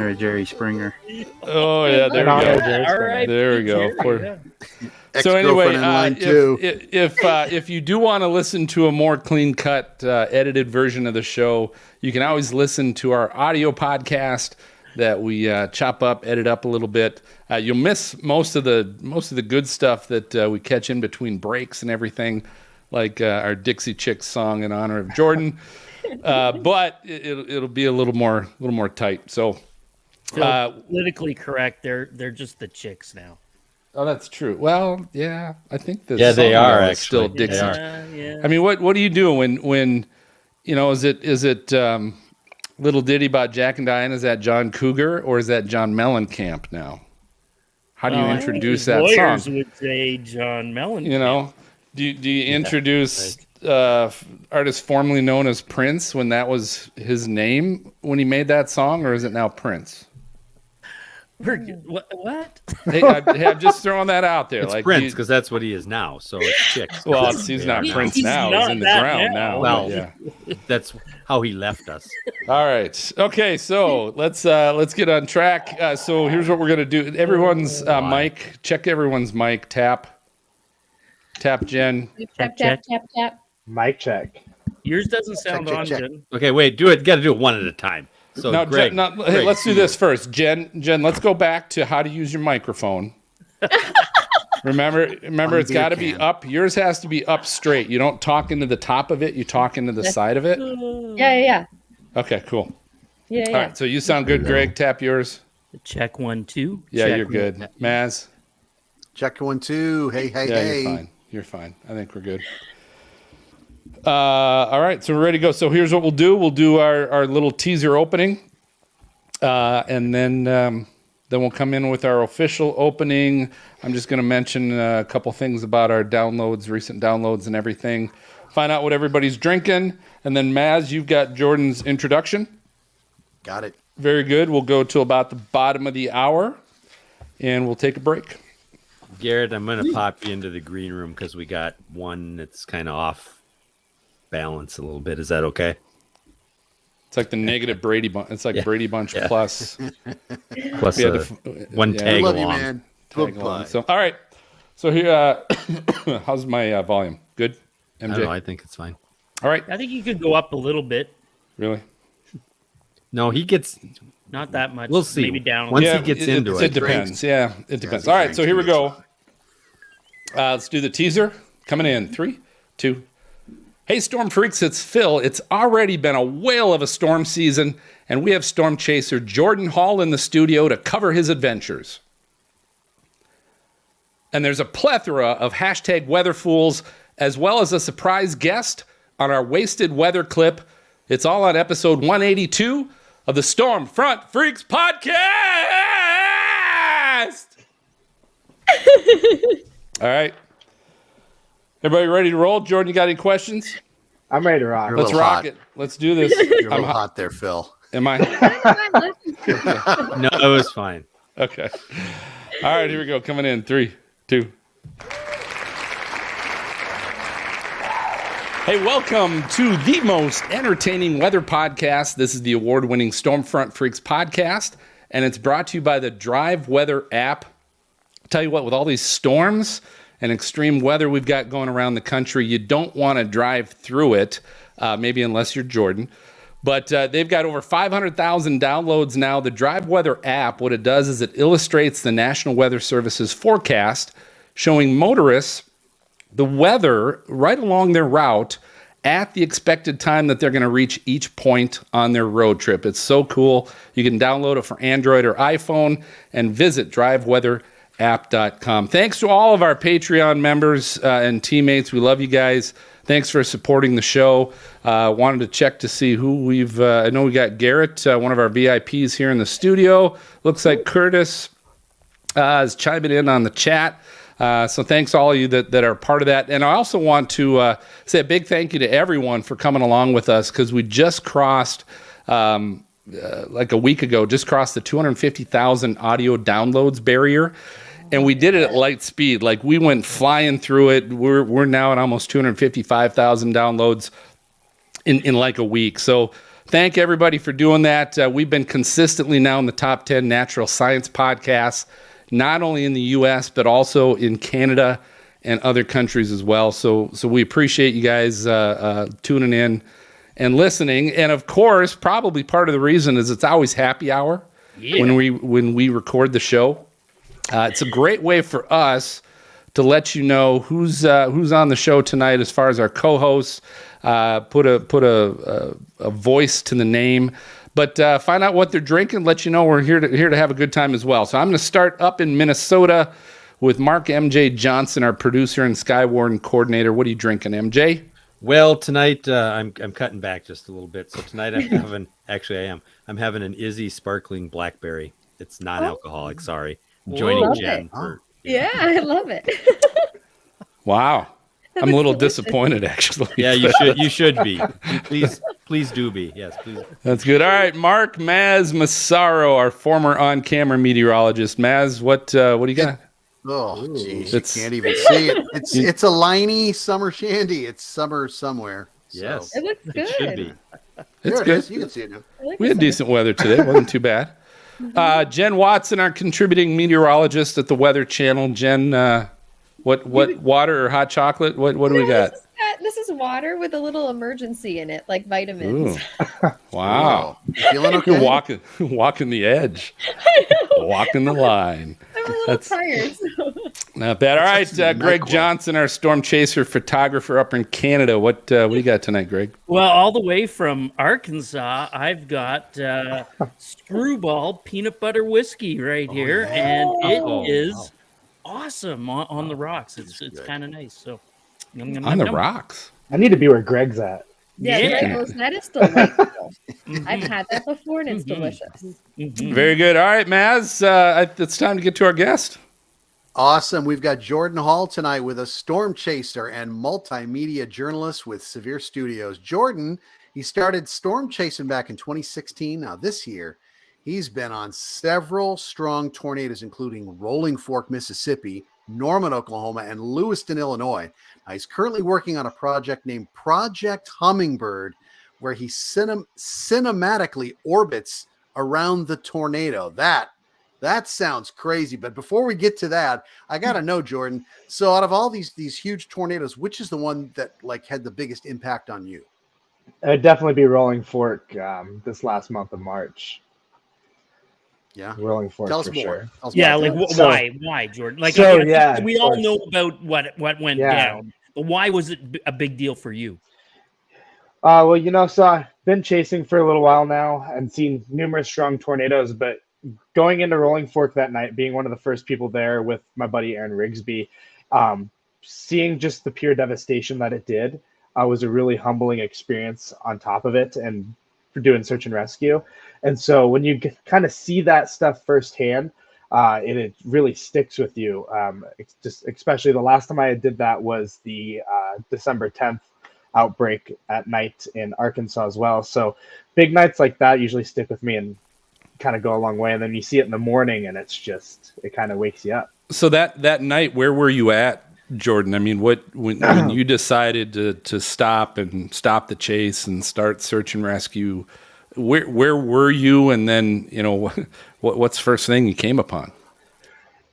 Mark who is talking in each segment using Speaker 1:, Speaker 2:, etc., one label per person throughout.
Speaker 1: or Jerry Springer.
Speaker 2: Oh yeah, there we go.
Speaker 3: All right,
Speaker 2: There we go. So
Speaker 4: Ex-girlfriend in line too.
Speaker 2: if you do want to listen to a more clean-cut, edited version of the show, you can always listen to our audio podcast that we chop up, edit up a little bit. You'll miss most of the good stuff that we catch in between breaks and everything, like our Dixie Chicks song in honor of Jordan. But it'll be a little more tight. So
Speaker 3: politically correct. They're just the Chicks now.
Speaker 2: Oh, that's true. Well, yeah, I think the
Speaker 5: they are
Speaker 2: is
Speaker 5: actually
Speaker 2: still Dixie.
Speaker 3: Yeah.
Speaker 2: I mean, what do you do when is it Little Ditty About Jack and Diana? Is that John Cougar or is that John Mellencamp now? How do you introduce that
Speaker 3: lawyers
Speaker 2: song?
Speaker 3: Would say John Mellencamp.
Speaker 2: Do you introduce artist formerly known as Prince when that was his name when he made that song, or is it now Prince?
Speaker 3: What?
Speaker 2: Hey, I'm just throwing that out there.
Speaker 5: It's
Speaker 2: like
Speaker 5: Prince because that's what he is now. So it's Chicks.
Speaker 2: Well, he's not Prince now. He's in the ground now.
Speaker 5: Well,
Speaker 2: yeah.
Speaker 5: That's how he left us.
Speaker 2: All right. Okay. So let's get on track. So here's what we're gonna do. Everyone's mic. Check everyone's mic. Tap. Jen.
Speaker 6: Tap.
Speaker 7: Mic check.
Speaker 3: Yours doesn't sound
Speaker 4: Check,
Speaker 3: on,
Speaker 4: check.
Speaker 3: Jen.
Speaker 5: Okay, wait. Got to do it one at a time. So
Speaker 2: No,
Speaker 5: Greg,
Speaker 2: Jen, hey, let's do this first. Jen, let's go back to how to use your microphone. Remember, it's got to be up. Yours has to be up straight. You don't talk into the top of it. You talk into the side of it.
Speaker 6: Yeah.
Speaker 2: Okay, cool.
Speaker 6: Yeah.
Speaker 2: All right, so you sound good, Greg. Tap yours.
Speaker 3: Check 1, 2.
Speaker 2: Yeah,
Speaker 3: Check
Speaker 2: you're good. Maz?
Speaker 4: Check 1, 2. Hey.
Speaker 2: You're fine. You're fine. I think we're good. All right, so we're ready to go. So here's what we'll do. We'll do our little teaser opening, and then we'll come in with our official opening. I'm just going to mention a couple things about our downloads, recent downloads and everything. Find out what everybody's drinking. And then, Maz, you've got Jordan's introduction.
Speaker 4: Got it.
Speaker 2: Very good. We'll go to about the bottom of the hour, and we'll take a break.
Speaker 5: Garrett, I'm going to pop you into the green room because we got one that's kind of off balance a little bit. Is that okay?
Speaker 2: It's like the negative Brady Bunch. It's like Brady Bunch plus
Speaker 5: Plus one tag
Speaker 4: Love
Speaker 5: along.
Speaker 4: you, man.
Speaker 2: Tag along. So, all right. So here, how's my volume? Good, MJ?
Speaker 5: I don't know. I think it's fine.
Speaker 2: All right.
Speaker 3: I think you could go up a little bit.
Speaker 2: Really?
Speaker 5: No, he gets.
Speaker 3: Not that much.
Speaker 5: We'll see.
Speaker 3: Maybe down.
Speaker 5: Once he gets into it.
Speaker 2: It depends. Yeah, it depends. All right, so here we go. Let's do the teaser. Coming in. 3, 2. Hey, Storm Freaks, it's Phil. It's already been a whale of a storm season, and we have storm chaser Jordan Hall in the studio to cover his adventures. And there's a plethora of hashtag weather fools, as well as a surprise guest on our wasted weather clip. It's all on episode 182 of the Storm Front Freaks podcast. All right. Everybody ready to roll? Jordan, you got any questions?
Speaker 7: I'm ready to rock.
Speaker 2: Let's rock it. Let's do this.
Speaker 4: You're a little hot there, Phil.
Speaker 2: Am I?
Speaker 5: No, it was fine.
Speaker 2: Okay. All right, here we go. Coming in. 3, 2. Hey, welcome to the most entertaining weather podcast. This is the award-winning Stormfront Freaks podcast, and it's brought to you by the Drive Weather app. Tell you what, with all these storms and extreme weather we've got going around the country, you don't want to drive through it, maybe unless you're Jordan. But they've got over 500,000 downloads now. The Drive Weather app, what it does is it illustrates the National Weather Service's forecast, showing motorists the weather right along their route at the expected time that they're going to reach each point on their road trip. It's so cool. You can download it for Android or iPhone and visit driveweatherapp.com. Thanks to all of our Patreon members and teammates. We love you guys. Thanks for supporting the show. Wanted to check to see who we've... I know we got Garrett, one of our VIPs here in the studio. Looks like Curtis is chiming in on the chat. So thanks all of you that are part of that. And I also want to say a big thank you to everyone for coming along with us, because we just crossed, like a week ago, just crossed the 250,000 audio downloads barrier. And we did it at light speed. Like, we went flying through it. We're now at almost 255,000 downloads in like a week. So thank everybody for doing that. We've been consistently now in the top 10 natural science podcasts, not only in the U.S., but also in Canada and other countries as well. So we appreciate you guys tuning in and listening. And of course, probably part of the reason is it's always happy hour when we record the show. It's a great way for us to let you know who's on the show tonight as far as our co-hosts. Put a voice to the name, but find out what they're drinking. Let you know we're here to have a good time as well. So I'm going to start up in Minnesota with Mark MJ Johnson, our producer and Skywarden coordinator. What are you drinking, MJ?
Speaker 5: Well, tonight I'm cutting back just a little bit. So tonight I'm having I'm having an Izzy sparkling blackberry. It's non-alcoholic. Sorry, I'm joining Jen.
Speaker 1: Yeah, I love it.
Speaker 2: Wow. I'm a little disappointed, actually.
Speaker 5: Yeah, you should be. Please do be. Yes, please.
Speaker 2: That's good. All right, Mark Maz Massaro, our former on-camera meteorologist. Maz, what do you got?
Speaker 4: Oh, geez, you can't even see it. It's a liney summer shandy. It's summer somewhere. So.
Speaker 5: Yes,
Speaker 1: It looks good.
Speaker 5: it should be.
Speaker 2: It's
Speaker 4: There it
Speaker 2: good.
Speaker 4: is. You can see it now.
Speaker 2: We had decent weather today. It wasn't too bad. Jen Watson, our contributing meteorologist at the Weather Channel. Jen, what water or hot chocolate? What do we got?
Speaker 1: This is water with a little emergency in it, like vitamins.
Speaker 2: Ooh. Wow.
Speaker 4: You feeling okay?
Speaker 2: You're walking the edge. Walking the line.
Speaker 1: I'm a little tired. So.
Speaker 2: Not bad. All right, Greg Johnson, our storm chaser photographer up in Canada. What do you got tonight, Greg?
Speaker 3: Well, all the way from Arkansas, I've got Screwball peanut butter whiskey right here, and it is awesome on the rocks. It's kind of nice. So
Speaker 2: On the rocks.
Speaker 7: I need to be where Greg's at.
Speaker 1: Yeah, that is delightful. I've had that before, and it's delicious.
Speaker 2: Very good. All right, Maz, it's time to get to our guest.
Speaker 4: Awesome. We've got Jordan Hall tonight with us, storm chaser and multimedia journalist with SevereStudios. Jordan, he started storm chasing back in 2016. Now this year, he's been on several strong tornadoes, including Rolling Fork, Mississippi, Norman, Oklahoma, and Lewiston, Illinois. Now, he's currently working on a project named Project Hummingbird, where he cinematically orbits around the tornado. That sounds crazy. But before we get to that, I got to know, Jordan, so out of all these huge tornadoes, which is the one that had the biggest impact on you?
Speaker 7: It'd definitely be Rolling Fork this last month of March.
Speaker 4: Yeah.
Speaker 7: Rolling Fork
Speaker 4: Tell us
Speaker 7: for
Speaker 4: more.
Speaker 7: sure.
Speaker 4: Tell us
Speaker 3: Yeah,
Speaker 4: more.
Speaker 3: like why, Jordan? Like,
Speaker 7: So,
Speaker 3: I think
Speaker 7: yeah,
Speaker 3: we all know about what went
Speaker 7: Yeah.
Speaker 3: down, but why was it a big deal for you?
Speaker 7: Well, so I've been chasing for a little while now and seen numerous strong tornadoes, but going into Rolling Fork that night, being one of the first people there with my buddy Aaron Rigsby, seeing just the pure devastation that it did was a really humbling experience on top of it, and for doing search and rescue. And so when you kind of see that stuff firsthand, it really sticks with you. It's just, especially the last time I did that was the December 10th outbreak at night in Arkansas as well. So big nights like that usually stick with me and kind of go a long way. And then you see it in the morning and it kind of wakes you up.
Speaker 2: So that night, where were you at, Jordan? I mean, when you decided to stop the chase and start search and rescue, where were you? And then, what's the first thing you came upon?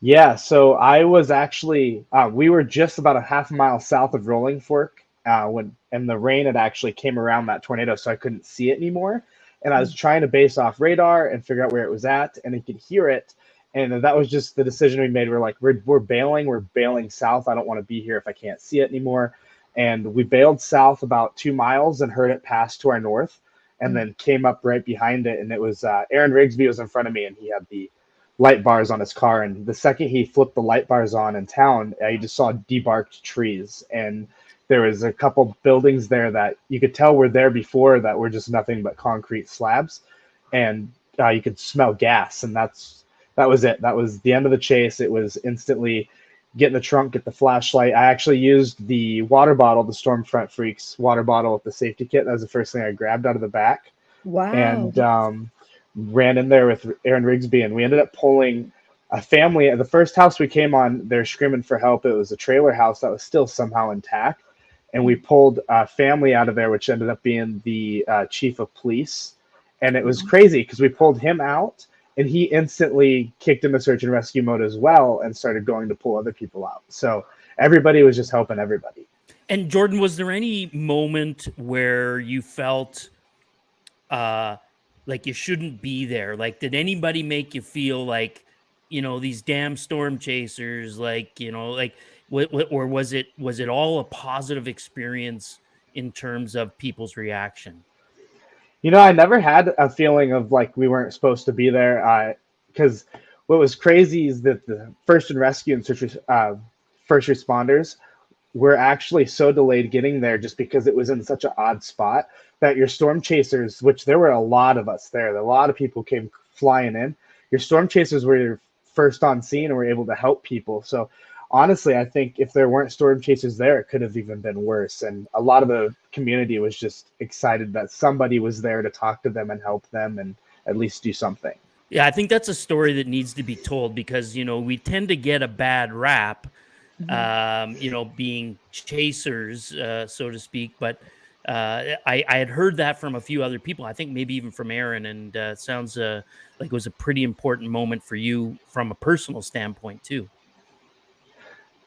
Speaker 7: Yeah, so I was actually, we were just about a half mile south of Rolling Fork and the rain had actually came around that tornado, so I couldn't see it anymore. And I was trying to base off radar and figure out where it was at, and I could hear it. And that was just the decision we made. We're like, we're bailing south. I don't want to be here if I can't see it anymore. And we bailed south about 2 miles and heard it pass to our north, and then came up right behind it. And it was Aaron Rigsby was in front of me, and he had the light bars on his car. And the second he flipped the light bars on in town, you just saw debarked trees. And there was a couple buildings there that you could tell were there before that were just nothing but concrete slabs. And you could smell gas. And that was it. That was the end of the chase. It was instantly get in the trunk, get the flashlight. I actually used the water bottle, the Stormfront Freaks water bottle with the safety kit. That was the first thing I grabbed out of the back.
Speaker 1: Wow.
Speaker 7: And ran in there with Aaron Rigsby, and we ended up pulling a family. The first house we came on, they're screaming for help. It was a trailer house that was still somehow intact. and we pulled a family out of there, which ended up being the chief of police. And it was crazy because we pulled him out, and he instantly kicked into search and rescue mode as well and started going to pull other people out. So everybody was just helping everybody.
Speaker 3: And Jordan, was there any moment where you felt like you shouldn't be there? Like, did anybody make you feel like, these damn storm chasers, like, like, or was it all a positive experience in terms of people's reaction?
Speaker 7: I never had a feeling of like we weren't supposed to be there. Because what was crazy is that the first and rescue and first responders were actually so delayed getting there just because it was in such an odd spot that your storm chasers, which there were a lot of us there, a lot of people came flying in. Your storm chasers were first on scene and were able to help people. So honestly, I think if there weren't storm chasers there, it could have even been worse. And a lot of the community was just excited that somebody was there to talk to them and help them and at least do something.
Speaker 3: Yeah, I think that's a story that needs to be told because, we tend to get a bad rap, being chasers, so to speak. But I had heard that from a few other people. I think maybe even from Aaron, and it sounds like it was a pretty important moment for you from a personal standpoint too.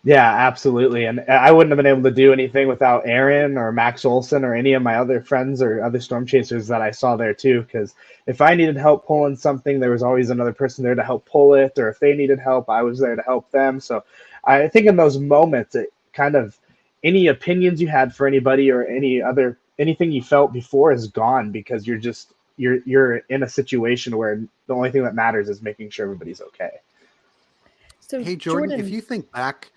Speaker 7: Yeah, absolutely. And I wouldn't have been able to do anything without Aaron or Max Olson or any of my other friends or other storm chasers that I saw there too. Because if I needed help pulling something, there was always another person there to help pull it. Or if they needed help, I was there to help them. So I think in those moments, it kind of any opinions you had for anybody or anything you felt before is gone because you're in a situation where the only thing that matters is making sure everybody's okay.
Speaker 1: So
Speaker 4: Hey, Jordan, if you think back,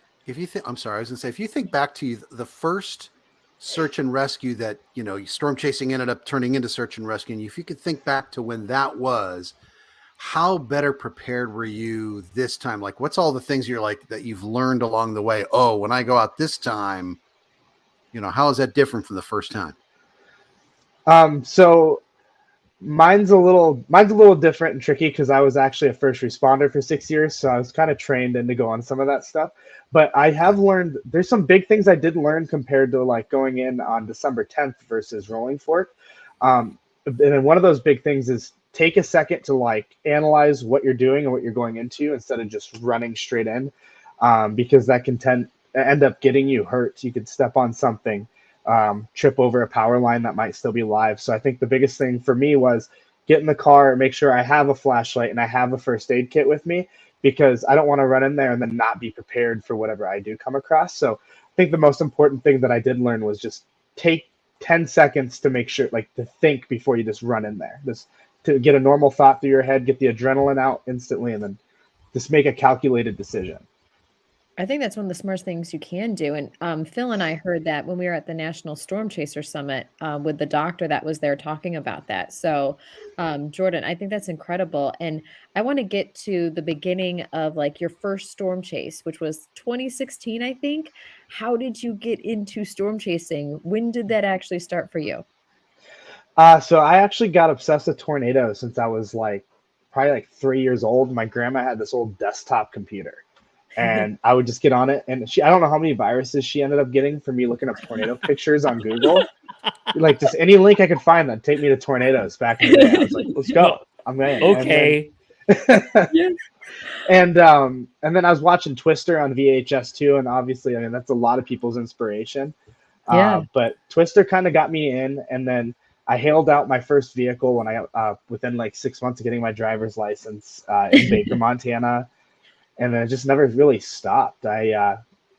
Speaker 4: I'm sorry, I was gonna say, if you think back to the first search and rescue that, storm chasing ended up turning into search and rescue, and if you could think back to when that was, how better prepared were you this time? Like, what's all the things you're like that you've learned along the way? Oh, when I go out this time, how is that different from the first time?
Speaker 7: So mine's a little different and tricky because I was actually a first responder for 6 years, so I was kind of trained in to go on some of that stuff. But I have learned there's some big things I did learn compared to like going in on December 10th versus Rolling Fork. And then one of those big things is take a second to like analyze what you're doing and what you're going into instead of just running straight in, because that can end up getting you hurt. You could step on something, trip over a power line that might still be live. So I think the biggest thing for me was get in the car, make sure I have a flashlight and I have a first aid kit with me because I don't want to run in there and then not be prepared for whatever I do come across. So I think the most important thing that I did learn was just take 10 seconds to make sure, like to think before you just run in there, just to get a normal thought through your head, get the adrenaline out instantly, and then just make a calculated decision.
Speaker 1: I think that's one of the smartest things you can do. And Phil and I heard that when we were at the National Storm Chaser Summit with the doctor that was there talking about that. So, Jordan, I think that's incredible. And I want to get to the beginning of like your first storm chase, which was 2016, I think. How did you get into storm chasing? When did that actually start for you?
Speaker 7: So I actually got obsessed with tornadoes since I was probably like 3 years old. My grandma had this old desktop computer. And I would just get on it. And I don't know how many viruses she ended up getting for me looking up tornado pictures on Google. Like just any link I could find that take me to tornadoes back in the day. I was like, let's go. I'm in.
Speaker 3: Okay.
Speaker 7: And then I was watching Twister on VHS too. And obviously, I mean, that's a lot of people's inspiration.
Speaker 1: Yeah.
Speaker 7: But Twister kind of got me in. And then I hailed out my first vehicle when I within like 6 months of getting my driver's license in Baker, Montana. And then it just never really stopped.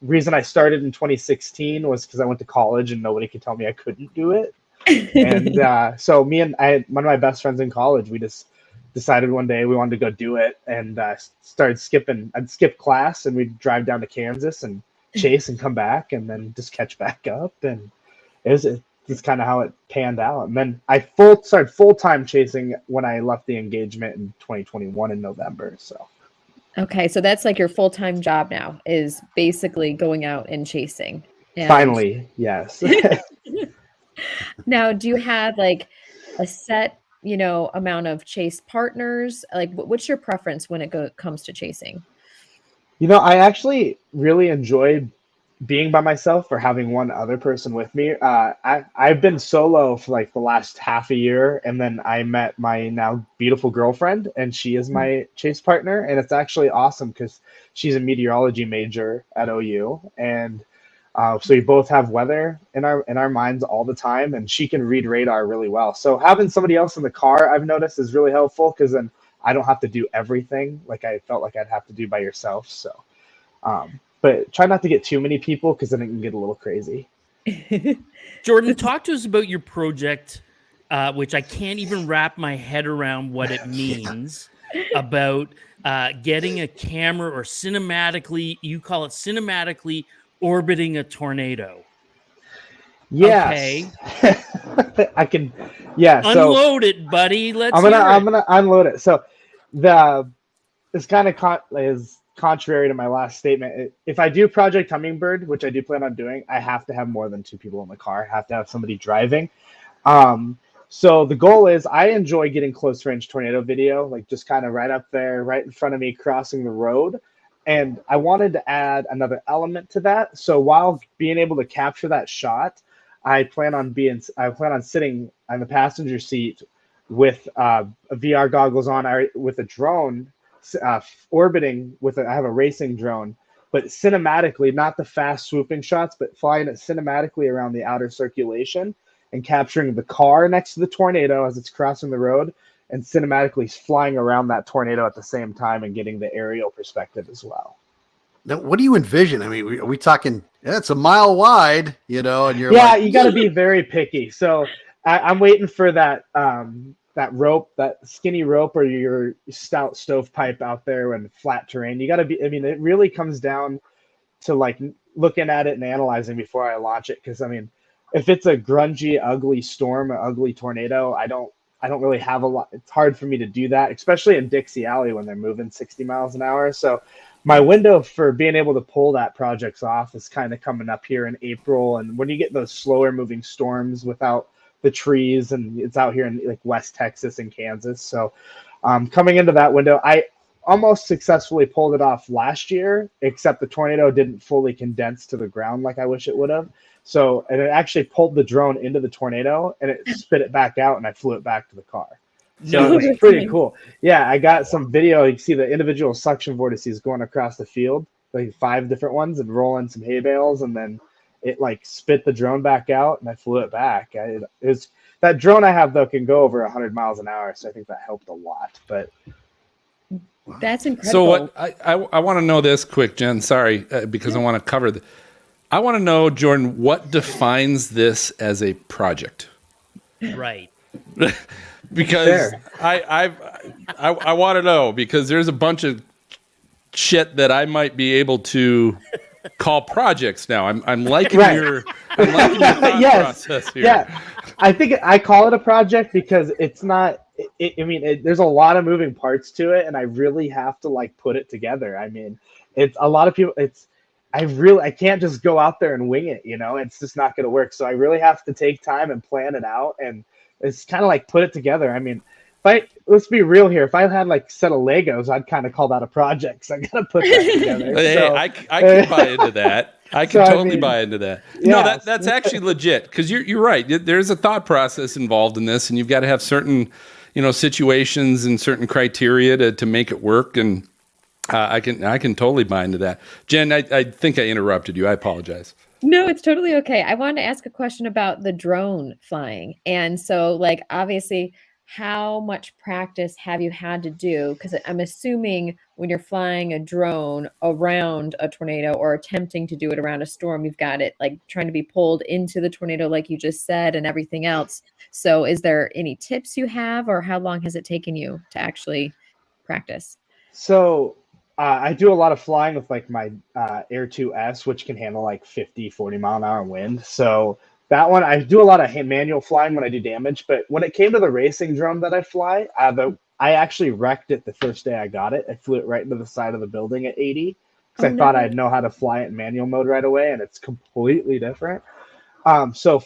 Speaker 7: Reason I started in 2016 was because I went to college and nobody could tell me I couldn't do it. And so one of my best friends in college, we just decided one day we wanted to go do it and started skipping. I'd skip class and we'd drive down to Kansas and chase and come back and then just catch back up. And it's kind of how it panned out. And then I started full-time chasing when I left the engagement in 2021 in November. So.
Speaker 1: Okay, so that's like your full-time job now is basically going out and chasing. And
Speaker 7: finally, yes.
Speaker 1: now, do you have like a set, amount of chase partners? Like, what's your preference when it comes to chasing?
Speaker 7: I actually really enjoyed being by myself or having one other person with me. I've been solo for like the last half a year, and then I met my now beautiful girlfriend, and she is my chase partner, and it's actually awesome because she's a meteorology major at OU, and so we both have weather in our minds all the time, and she can read radar really well. So having somebody else in the car, I've noticed, is really helpful because then I don't have to do everything like I felt like I'd have to do by yourself. So. But try not to get too many people because then it can get a little crazy.
Speaker 3: Jordan, talk to us about your project, which I can't even wrap my head around what it means about getting a camera or cinematically, you call it cinematically orbiting a tornado.
Speaker 7: Yes. Okay. I can. Yeah.
Speaker 3: Unload it, buddy.
Speaker 7: I'm gonna unload it. So it's kind of is contrary to my last statement. If I do Project Hummingbird, which I do plan on doing, I have to have more than 2 people in the car. I have to have somebody driving. So the goal is I enjoy getting close range tornado video, like just kind of right up there, right in front of me, crossing the road. And I wanted to add another element to that. So while being able to capture that shot, I plan on sitting on the passenger seat with VR goggles on, with a drone orbiting I have a racing drone, but cinematically, not the fast swooping shots, but flying it cinematically around the outer circulation and capturing the car next to the tornado as it's crossing the road, and cinematically flying around that tornado at the same time and getting the aerial perspective as well.
Speaker 4: Now, what do you envision? I mean, are we talking? Yeah, it's a mile wide, and you're
Speaker 7: you got to be very picky. So I'm waiting for that that rope, that skinny rope, or your stout stovepipe out there and flat terrain. You got to be. I mean, it really comes down to like looking at it and analyzing before I launch it. Because I mean, if it's a grungy, ugly storm, an ugly tornado, I don't really have a lot. It's hard for me to do that, especially in Dixie Alley when they're moving 60 miles an hour. So my window for being able to pull that projects off is kind of coming up here in April. And when you get those slower moving storms without the trees, and it's out here in like West Texas and Kansas. So coming into that window, I almost successfully pulled it off last year, except the tornado didn't fully condense to the ground like I wish it would have. So, and it actually pulled the drone into the tornado and it spit it back out, and I flew it back to the car. So it was pretty cool. Yeah, I got some video. You can see the individual suction vortices going across the field, like 5 different ones, and rolling some hay bales, and then it like spit the drone back out, and I flew it back. It was that drone I have though can go over 100 miles an hour, so I think that helped a lot. But
Speaker 1: that's incredible.
Speaker 2: So what I want to know this quick, Jen. Sorry, because I want to cover I want to know, Jordan, what defines this as a project?
Speaker 3: Right.
Speaker 2: Because I want to know, because there's a bunch of shit that I might be able to call projects now. I'm liking your thought process here.
Speaker 7: Yeah, I think I call it a project because it's not. There's a lot of moving parts to it, and I really have to like put it together. I mean, it's a lot of people. I can't just go out there and wing it. It's just not going to work. So I really have to take time and plan it out, and it's kind of like put it together. I mean, let's be real here. If I had like a set of Legos, I'd kind of call that a project. So I got to put that together.
Speaker 2: Hey, so, I can buy into that. I can totally buy into that. Yeah, no, that's actually legit, because you're right. There's a thought process involved in this, and you've got to have certain, situations and certain criteria to make it work. And I can totally buy into that. Jen, I think I interrupted you. I apologize.
Speaker 1: No, it's totally okay. I wanted to ask a question about the drone flying. And so, like, obviously, how much practice have you had to do? Because I'm assuming when you're flying a drone around a tornado or attempting to do it around a storm, you've got it like trying to be pulled into the tornado, like you just said, and everything else. So is there any tips you have, or how long has it taken you to actually practice?
Speaker 7: So I do a lot of flying with like my Air 2S, which can handle like 50, 40 mile an hour wind. So that one, I do a lot of manual flying when I do damage. But when it came to the racing drone that I fly, I actually wrecked it the first day I got it. I flew it right into the side of the building at 80 because I thought I'd know how to fly it in manual mode right away, and it's completely different. So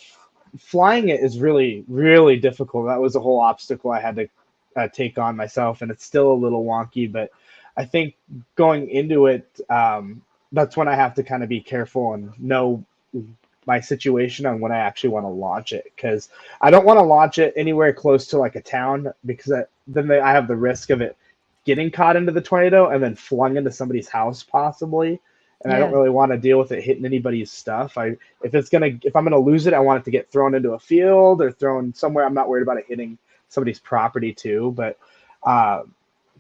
Speaker 7: flying it is really, really difficult. That was a whole obstacle I had to take on myself, and it's still a little wonky, but I think going into it, that's when I have to kind of be careful and know my situation on when I actually want to launch it, because I don't want to launch it anywhere close to like a town, because I have the risk of it getting caught into the tornado and then flung into somebody's house possibly. And I don't
Speaker 1: Yeah.
Speaker 7: really want to deal with it hitting anybody's stuff. If I'm gonna lose it, I want it to get thrown into a field or thrown somewhere. I'm not worried about it hitting somebody's property too. But uh,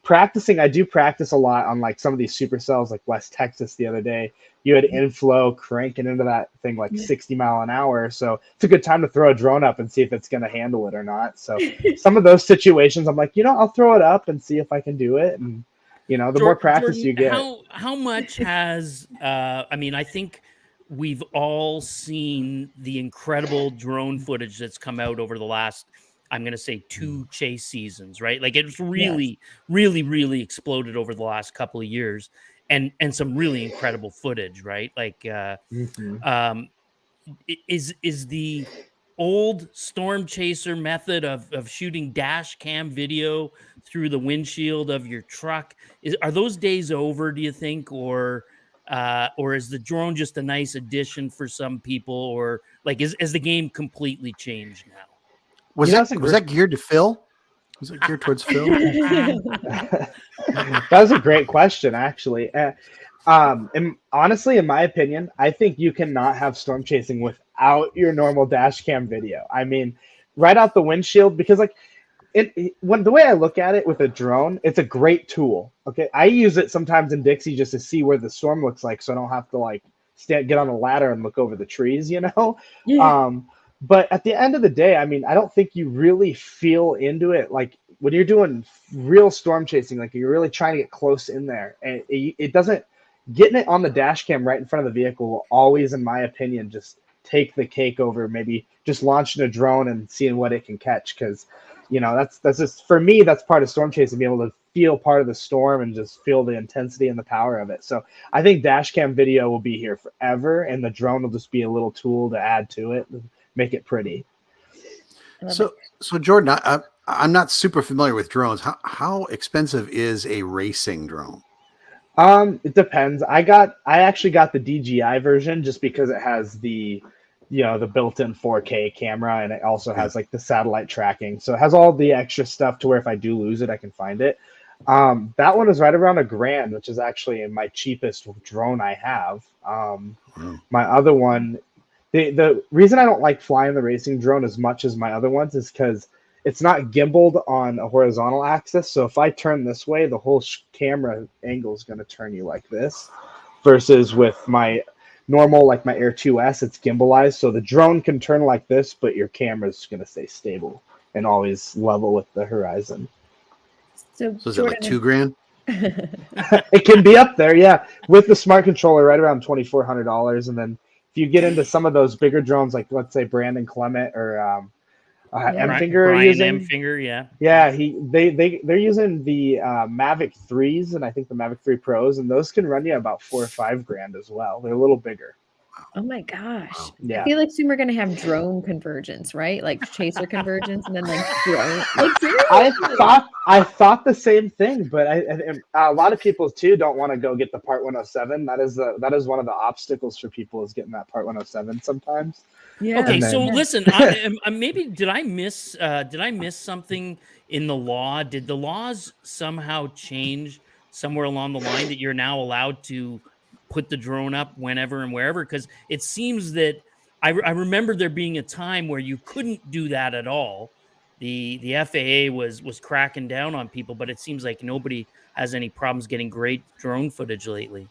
Speaker 7: I do practice a lot on like some of these supercells, like West Texas the other day. You had inflow cranking into that thing like 60 mile an hour. So it's a good time to throw a drone up and see if it's going to handle it or not. So some of those situations, I'm like, I'll throw it up and see if I can do it. And, the more practice
Speaker 3: Jordan,
Speaker 7: you get.
Speaker 3: how much has I mean, I think we've all seen the incredible drone footage that's come out over the last, I'm going to say, 2 chase seasons, right? Like it's
Speaker 1: Yes.
Speaker 3: really exploded over the last couple of years, and some really incredible footage, right? Like
Speaker 7: Mhm.
Speaker 3: um is the old storm chaser method of shooting dash cam video through the windshield of your truck, are those days over, do you think? Or is the drone just a nice addition for some people? Or like is the game completely changed now?
Speaker 4: Was
Speaker 7: That's
Speaker 4: that
Speaker 7: a
Speaker 4: was
Speaker 7: great.
Speaker 4: that geared to Phil? Was it geared towards Phil?
Speaker 7: That was a great question, actually. And honestly, in my opinion, I think you cannot have storm chasing without your normal dash cam video. I mean, right out the windshield, because like when the way I look at it with a drone, it's a great tool. Okay, I use it sometimes in Dixie just to see where the storm looks like, so I don't have to like get on a ladder and look over the trees.
Speaker 1: Yeah.
Speaker 7: Um, but at the end of the day, I mean, I don't think you really feel into it like when you're doing real storm chasing, like you're really trying to get close in there, and it doesn't. Getting it on the dash cam right in front of the vehicle will always, in my opinion, just take the cake over maybe just launching a drone and seeing what it can catch. Because that's just, for me, that's part of storm chasing, being able to feel part of the storm and just feel the intensity and the power of it. So I think dash cam video will be here forever, and the drone will just be a little tool to add to it and make it pretty.
Speaker 1: I love it.
Speaker 4: So Jordan, I'm not super familiar with drones. How expensive is a racing drone?
Speaker 7: It depends. I actually got the DJI version just because it has the built-in 4K camera, and it also has like the satellite tracking. So it has all the extra stuff to where if I do lose it, I can find it. That one is right around $1,000, which is actually my cheapest drone I have. My other one, the reason I don't like flying the racing drone as much as my other ones is because it's not gimbaled on a horizontal axis. So if I turn this way, the whole camera angle is going to turn you like this. Versus with my normal, like my Air 2S, it's gimbalized. So the drone can turn like this, but your camera's going to stay stable and always level with the horizon.
Speaker 1: So
Speaker 4: So is it like $2,000?
Speaker 7: It can be up there, yeah, with the smart controller, right around $2,400. And then if you get into some of those bigger drones, like let's say Brandon Clement or M-Finger are
Speaker 3: Brian
Speaker 7: using.
Speaker 3: M-Finger, yeah.
Speaker 7: Yeah, they're using the Mavic 3s, and I think the Mavic 3 Pros, and those can run you about $4,000 or $5,000 as well. They're a little bigger.
Speaker 1: Oh my gosh. I
Speaker 7: Yeah.
Speaker 1: feel like soon we're gonna have drone convergence, right? Like chaser convergence and then like drone. Like
Speaker 7: I thought the same thing, but a lot of people too don't want to go get the Part 107. That is one of the obstacles for people, is getting that Part 107 sometimes.
Speaker 1: yeah.
Speaker 3: Okay,
Speaker 7: And
Speaker 3: so
Speaker 7: then-
Speaker 3: listen, maybe did I miss something in the law? Did the laws somehow change somewhere along the line that you're now allowed to put the drone up whenever and wherever? Because it seems that I remember there being a time where you couldn't do that at all. The FAA was cracking down on people, but it seems like nobody has any problems getting great drone footage lately.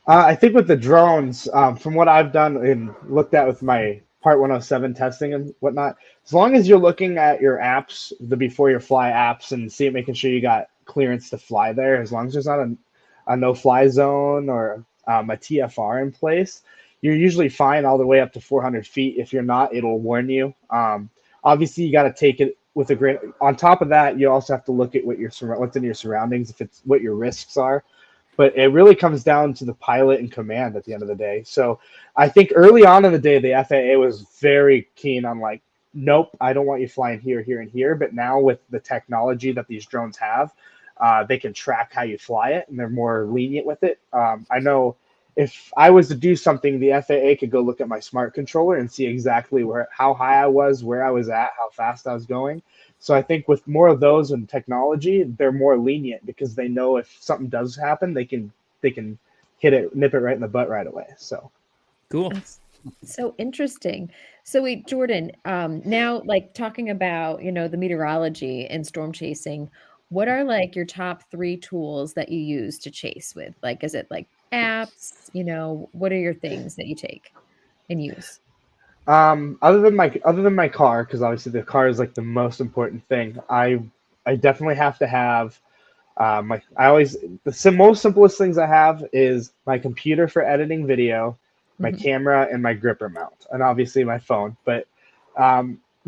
Speaker 7: I think with the drones, from what I've done and looked at with my Part 107 testing and whatnot, as long as you're looking at your apps, the before your fly apps, and making sure you got clearance to fly there, as long as there's not a no-fly zone or a TFR in place, you're usually fine all the way up to 400 feet. If you're not, it'll warn you. Obviously, you got to take it with a grain. On top of that, you also have to look at what's in your surroundings, if it's what your risks are. But it really comes down to the pilot and command at the end of the day. So I think early on in the day, the FAA was very keen on like, nope, I don't want you flying here, here, and here. But now with the technology that these drones have, they can track how you fly it, and they're more lenient with it. I know if I was to do something, the FAA could go look at my smart controller and see exactly how high I was, where I was at, how fast I was going. So I think with more of those in technology, they're more lenient because they know if something does happen, they can nip it right in the butt right away. So
Speaker 3: Cool.
Speaker 1: That's so interesting. So wait, Jordan, now like talking about, the meteorology and storm chasing, what are like your top 3 tools that you use to chase with? Like, is it like apps? What are your things that you take and use?
Speaker 7: other than my car, because obviously the car is like the most important thing. I definitely have to have most simplest things I have is my computer for editing video, my
Speaker 1: Mhm.
Speaker 7: camera, and my gripper mount, and obviously my phone. But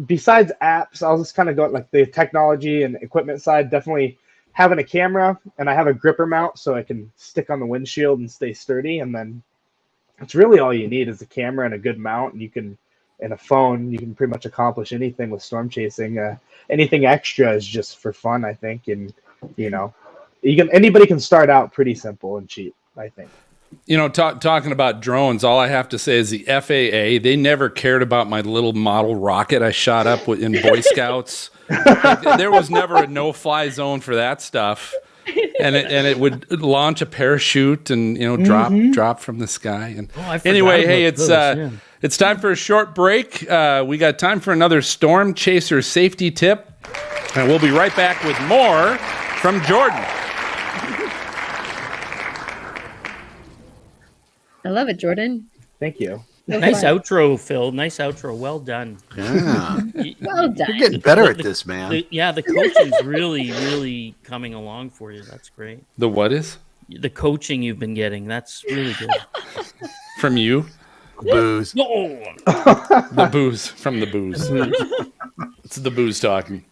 Speaker 7: besides apps, I'll just kind of go like the technology and equipment side. Definitely having a camera, and I have a gripper mount so I can stick on the windshield and stay sturdy. And then it's really all you need is a camera and a good mount, and a phone. You can pretty much accomplish anything with storm chasing. Anything extra is just for fun, I think, and you know, anybody can start out pretty simple and cheap, I think.
Speaker 2: Talking about drones, all I have to say is the FAA, they never cared about my little model rocket I shot up in Boy Scouts. Like, there was never a no-fly zone for that stuff. And it would launch a parachute and drop from the sky. And anyway, hey, it's time for a short break. We got time for another storm chaser safety tip, and we'll be right back with more from Jordan.
Speaker 1: I love it, Jordan.
Speaker 7: Thank you.
Speaker 3: Nice outro, Phil. Nice outro. Well done.
Speaker 4: Yeah.
Speaker 1: Well done.
Speaker 4: You're getting better at this, man.
Speaker 3: The coaching's really, really coming along for you. That's great.
Speaker 2: The what is?
Speaker 3: The coaching you've been getting, that's really good.
Speaker 2: From you?
Speaker 4: Booze.
Speaker 3: Oh,
Speaker 2: The booze. From the booze. It's the booze talking.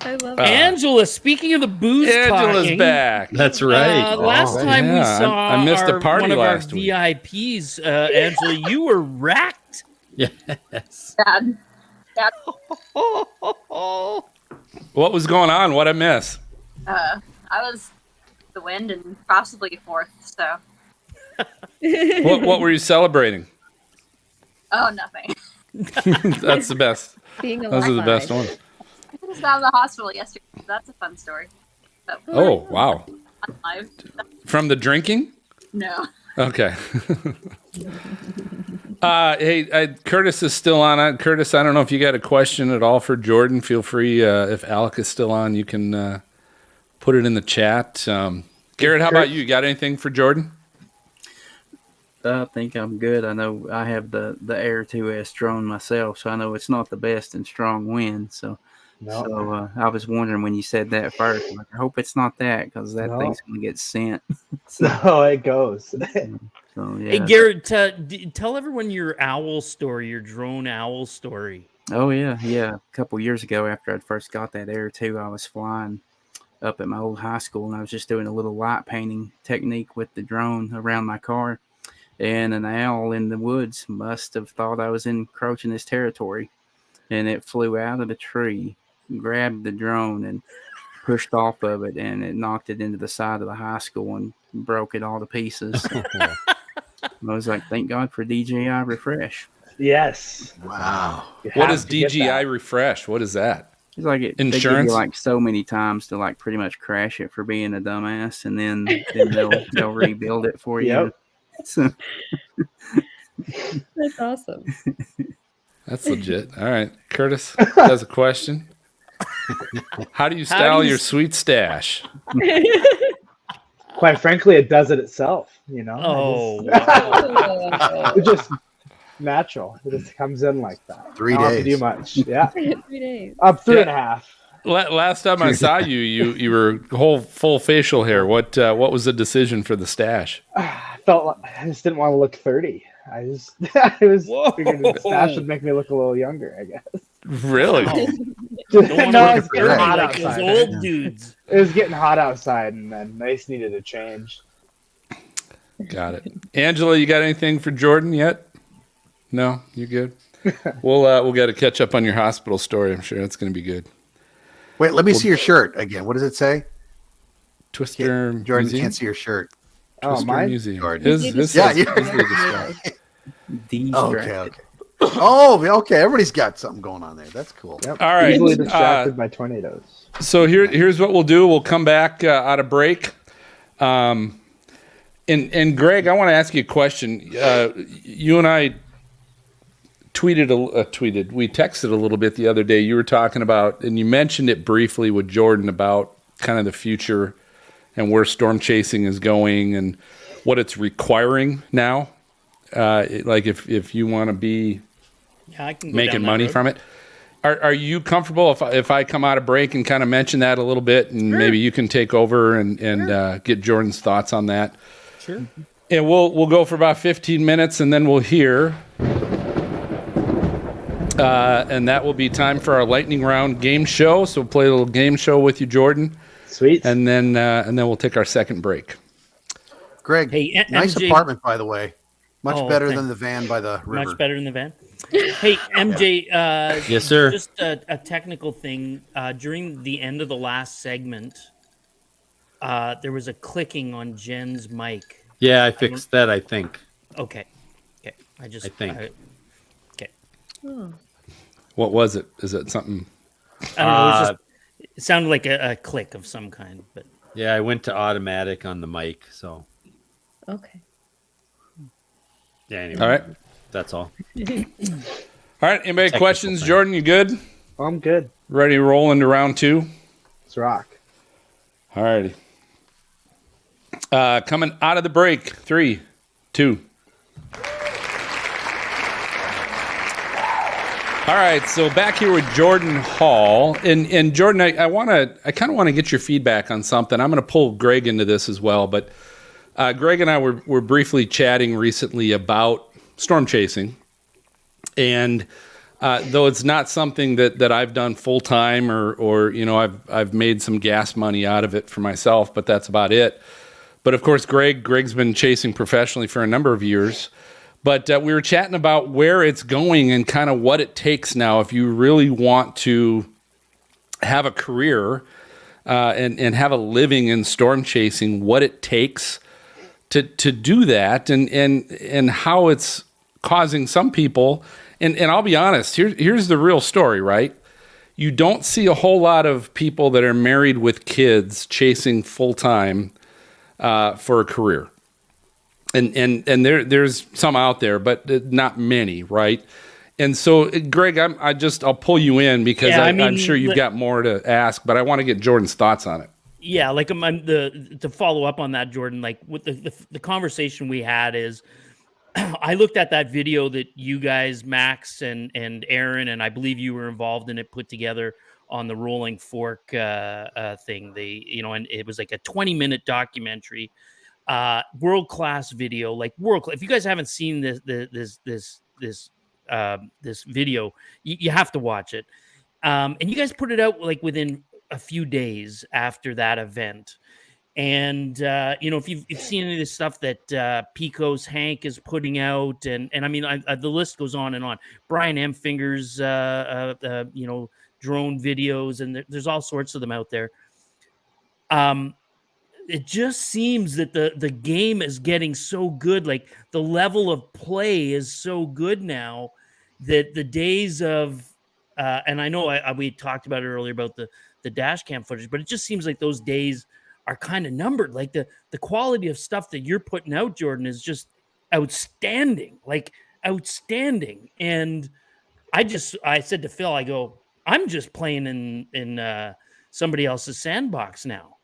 Speaker 1: I love it.
Speaker 3: Angela, speaking of the booze
Speaker 2: Angela's
Speaker 3: talking,
Speaker 2: back.
Speaker 5: That's right.
Speaker 3: Last time we
Speaker 2: yeah,
Speaker 3: saw
Speaker 2: I missed a party
Speaker 3: one of
Speaker 2: last
Speaker 3: our
Speaker 2: week.
Speaker 3: VIPs, Angela, you were racked.
Speaker 5: Yes.
Speaker 6: Dad.
Speaker 2: What was going on? What'd I miss?
Speaker 6: I was the wind and possibly fourth, so.
Speaker 2: What were you celebrating?
Speaker 6: Oh, nothing.
Speaker 2: That's the best.
Speaker 1: Being alive.
Speaker 2: Those are the best ones.
Speaker 6: I just got out of the hospital yesterday. So that's a fun story. So,
Speaker 2: Oh, wow.
Speaker 6: I'm alive.
Speaker 2: From the drinking?
Speaker 6: No.
Speaker 2: Okay. Hey, Curtis is still on. Curtis, I don't know if you got a question at all for Jordan. Feel free, if Alec is still on, you can put it in the chat. Garrett, how about you? Got anything for Jordan?
Speaker 8: I think I'm good. I know I have the Air 2S drone myself, so I know it's not the best in strong wind. So I was wondering when you said that first, like, I hope it's not that, because that thing's going to get sent.
Speaker 7: So it goes.
Speaker 8: So, yeah.
Speaker 3: Hey, Garrett, tell everyone your owl story, your drone owl story.
Speaker 8: Oh, yeah. A couple years ago, after I'd first got that Air 2, I was flying up at my old high school, and I was just doing a little light painting technique with the drone around my car. And an owl in the woods must have thought I was encroaching his territory, and it flew out of the tree, grabbed the drone, and pushed off of it, and it knocked it into the side of the high school and broke it all to pieces. I was like, thank God for DJI Refresh.
Speaker 7: Yes.
Speaker 4: Wow.
Speaker 2: What is DJI Refresh? What is that?
Speaker 8: It's like they give
Speaker 2: Insurance?
Speaker 8: you like so many times to like pretty much crash it for being a dumbass, and then they'll rebuild it for you.
Speaker 7: Yep.
Speaker 8: So,
Speaker 1: That's awesome.
Speaker 2: That's legit. All right. Curtis has a question. How do you style your sweet stash?
Speaker 7: Quite frankly, it does it itself.
Speaker 3: Oh,
Speaker 7: It's just natural. It just comes in like that.
Speaker 4: 3
Speaker 7: I don't have to
Speaker 4: days.
Speaker 7: do much. Yeah.
Speaker 1: 3 days.
Speaker 7: Up 3.5.
Speaker 2: Last time I saw you, you were full facial hair. What was the decision for the stash?
Speaker 7: I felt like I just didn't want to look 30. I was figuring the stash would make me look a little younger, I guess.
Speaker 2: Really?
Speaker 3: don't want
Speaker 7: No,
Speaker 3: to
Speaker 7: it's
Speaker 3: look
Speaker 7: getting
Speaker 3: dirty
Speaker 7: hot
Speaker 3: like those
Speaker 7: outside.
Speaker 3: old dudes.
Speaker 7: It was getting hot outside, and then I just needed a change.
Speaker 2: Got it. Angela, you got anything for Jordan yet? No, you good? We'll get to catch up on your hospital story. I'm sure that's going to be good.
Speaker 4: Wait, let me see your shirt again. What does it say?
Speaker 2: Twister
Speaker 4: Jordan
Speaker 2: Museum?
Speaker 4: can't see your shirt.
Speaker 7: Oh,
Speaker 2: Twister
Speaker 7: mine?
Speaker 2: Museum.
Speaker 4: Jordan.
Speaker 2: His
Speaker 4: Yeah,
Speaker 2: says
Speaker 4: you-
Speaker 2: easily distracted.
Speaker 8: Distracted.
Speaker 4: Okay. Oh, okay. Everybody's got something going on there. That's cool.
Speaker 7: Yep.
Speaker 2: All right.
Speaker 7: Easily distracted by tornadoes.
Speaker 2: So here's what we'll do. We'll come back out of break. And Greg, I want to ask you a question. You and I we texted a little bit the other day. You were talking about, and you mentioned it briefly with Jordan about kind of the future and where storm chasing is going and what it's requiring now. Like if you want to be
Speaker 3: I can go
Speaker 2: making
Speaker 3: down that
Speaker 2: money
Speaker 3: road.
Speaker 2: from it. Are you comfortable if I come out of break and kind of mention that a little bit, and maybe you can take over and get Jordan's thoughts on that?
Speaker 3: Sure.
Speaker 2: And we'll go for about 15 minutes, and then we'll hear. And that will be time for our lightning round game show. So we'll play a little game show with you, Jordan,
Speaker 7: Sweet.
Speaker 2: and then we'll take our second break.
Speaker 4: Greg,
Speaker 3: Hey,
Speaker 4: nice
Speaker 3: MJ
Speaker 4: apartment, by the way. Much
Speaker 3: Oh,
Speaker 4: better
Speaker 3: thank-
Speaker 4: than the van by the river.
Speaker 3: Much better than the van. Hey, MJ.
Speaker 5: Yes, sir.
Speaker 3: Just a technical thing. During the end of the last segment, there was a clicking on Jen's mic.
Speaker 5: Yeah, I fixed that, I think.
Speaker 3: Okay. I
Speaker 5: think.
Speaker 3: Okay.
Speaker 2: What was it? Is it something?
Speaker 3: I don't know. It sounded like a click of some kind, but
Speaker 5: Yeah, I went to automatic on the mic, so
Speaker 1: Okay.
Speaker 5: yeah, anyway.
Speaker 2: All right.
Speaker 5: That's all.
Speaker 2: All right. Anybody
Speaker 5: Technical
Speaker 2: questions?
Speaker 5: thing.
Speaker 2: Jordan, you good?
Speaker 7: I'm good.
Speaker 2: Ready to roll into round two?
Speaker 7: Let's rock.
Speaker 2: All righty. Coming out of the break. 3, 2. All right, so back here with Jordan Hall, and Jordan, I kind of want to get your feedback on something. I'm going to pull Greg into this as well, but Greg and I were briefly chatting recently about storm chasing, and though it's not something that I've done full time or I've made some gas money out of it for myself, but that's about it. But of course, Greg's been chasing professionally for a number of years. But we were chatting about where it's going and kind of what it takes now if you really want to have a career and have a living in storm chasing, what it takes to do that and how it's causing some people. And I'll be honest, here's the real story, right? You don't see a whole lot of people that are married with kids chasing full time for a career. And there's some out there, but not many, right? And so, Greg, I'll pull you in because I'm sure you've got more to ask, but I want to get Jordan's thoughts on it.
Speaker 3: yeah, like to follow up on that, Jordan. Like with the conversation we had is, I looked at that video that you guys, Max and Aaron, and I believe you were involved in it, put together on the Rolling Fork thing. And it was like a 20-minute documentary. World-class video, like world-class. If you guys haven't seen this video, you have to watch it. And you guys put it out like within a few days after that event. And if you've seen any of the stuff that Pico's Hank is putting out, and I mean the list goes on and on. Brian M. Fingers, drone videos, and there's all sorts of them out there. It just seems that the game is getting so good. Like the level of play is so good now that the days of, and I know we talked about it earlier about the dash cam footage, but it just seems like those days are kind of numbered. Like the quality of stuff that you're putting out, Jordan, is just outstanding, like outstanding. And I said to Phil, I go, I'm just playing in somebody else's sandbox now.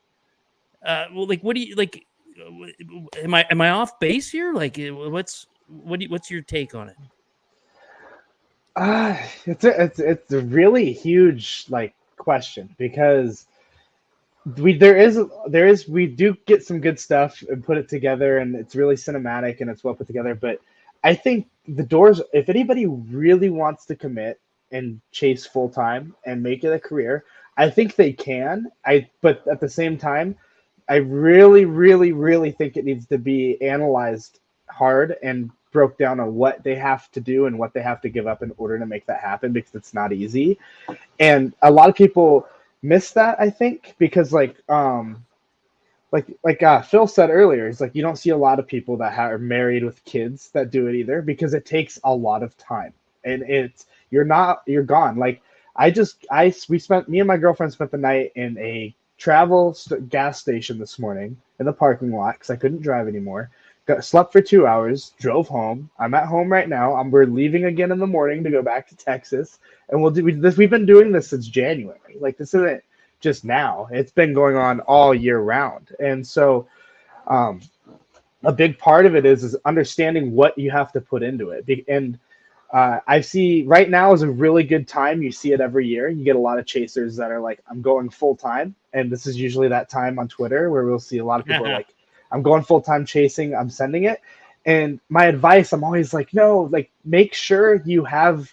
Speaker 3: Well, like, what do you like? Am I off base here? Like, what's your take on it?
Speaker 7: It's a really huge question because we do get some good stuff and put it together, and it's really cinematic and it's well put together. But I think the doors, if anybody really wants to commit and chase full time and make it a career, I think they can. But at the same time, I really, really, really think it needs to be analyzed hard and broke down on what they have to do and what they have to give up in order to make that happen, because it's not easy. And a lot of people miss that, I think, because Phil said earlier, it's like you don't see a lot of people that are married with kids that do it either, because it takes a lot of time, and you're gone. Like me and my girlfriend spent the night in a gas station this morning in the parking lot because I couldn't drive anymore. Slept for 2 hours, drove home. I'm at home right now. We're leaving again in the morning to go back to Texas, and we'll do this. We've been doing this since January. Like, this isn't just now. It's been going on all year round, and so a big part of it is understanding what you have to put into it. And I see right now is a really good time. You see it every year. You get a lot of chasers that are like, I'm going full time, and this is usually that time on Twitter where we'll see a lot of people like, I'm going full-time chasing, I'm sending it. And my advice, I'm always like, no, like, make sure you have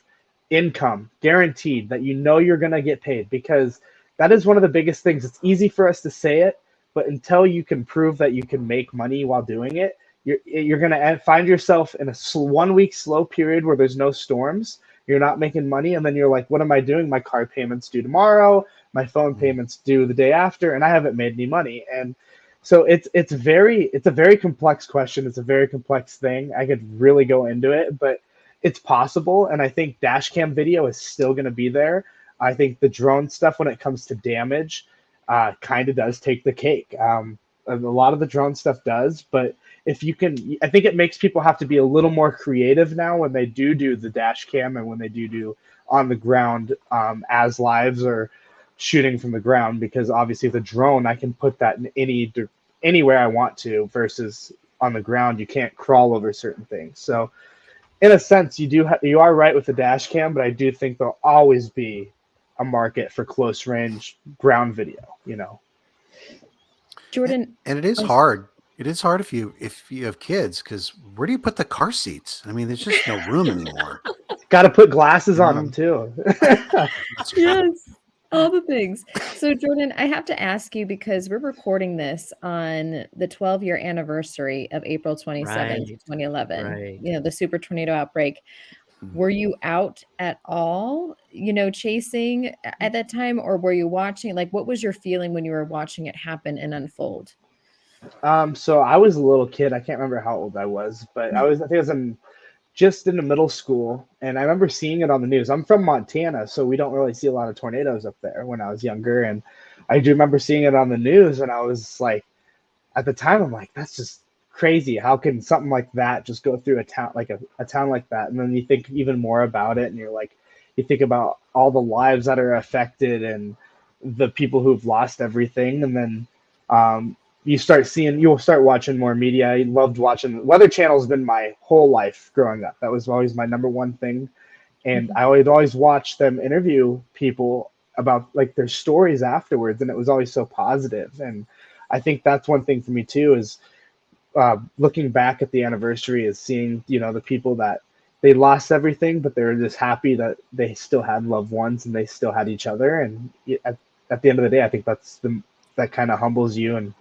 Speaker 7: income guaranteed, that you know you're going to get paid, because that is one of the biggest things. It's easy for us to say it, but until you can prove that you can make money while doing it, you're going to find yourself in a 1 week slow period where there's no storms. You're not making money, and then you're like, what am I doing? My car payment's due tomorrow, my phone payment's due the day after, and I haven't made any money. And so it's a very complex question. It's a very complex thing. I could really go into it, but it's possible. And I think dash cam video is still going to be there. I think the drone stuff, when it comes to damage, kind of does take the cake. A lot of the drone stuff does, but if you can, I think it makes people have to be a little more creative now when they do the dash cam, and when they do on the ground as lives or shooting from the ground, because obviously the drone, I can put that in anywhere I want to, versus on the ground you can't crawl over certain things. So in a sense, you are right with the dash cam, but I do think there'll always be a market for close range ground video,
Speaker 1: Jordan.
Speaker 4: And it is hard. It is hard if you have kids, because where do you put the car seats? I mean, there's just no room anymore.
Speaker 7: Got to put glasses on them too.
Speaker 1: Yes. All the things. So, Jordan, I have to ask you, because we're recording this on the 12-year anniversary of April 27th, 2011,
Speaker 3: Right.
Speaker 1: The super tornado outbreak. Were you out at all, chasing at that time, or were you watching? Like, what was your feeling when you were watching it happen and unfold?
Speaker 7: So I was a little kid. I can't remember how old I was, but I think I was just in the middle school, and I remember seeing it on the news. I'm from Montana, so we don't really see a lot of tornadoes up there when I was younger, and I do remember seeing it on the news, and I was like, at the time, I'm like, that's just crazy. How can something like that just go through a town like a town like that? And then you think even more about it, and you think about all the lives that are affected and the people who've lost everything, and then you'll start watching more media. I loved watching Weather Channel. Has been my whole life growing up. That was always my number one thing. And I would always watch them interview people about like their stories afterwards. And it was always so positive. And I think that's one thing for me too, is looking back at the anniversary, is seeing, the people that they lost everything, but they were just happy that they still had loved ones and they still had each other. And at the end of the day, I think that kind of humbles you, and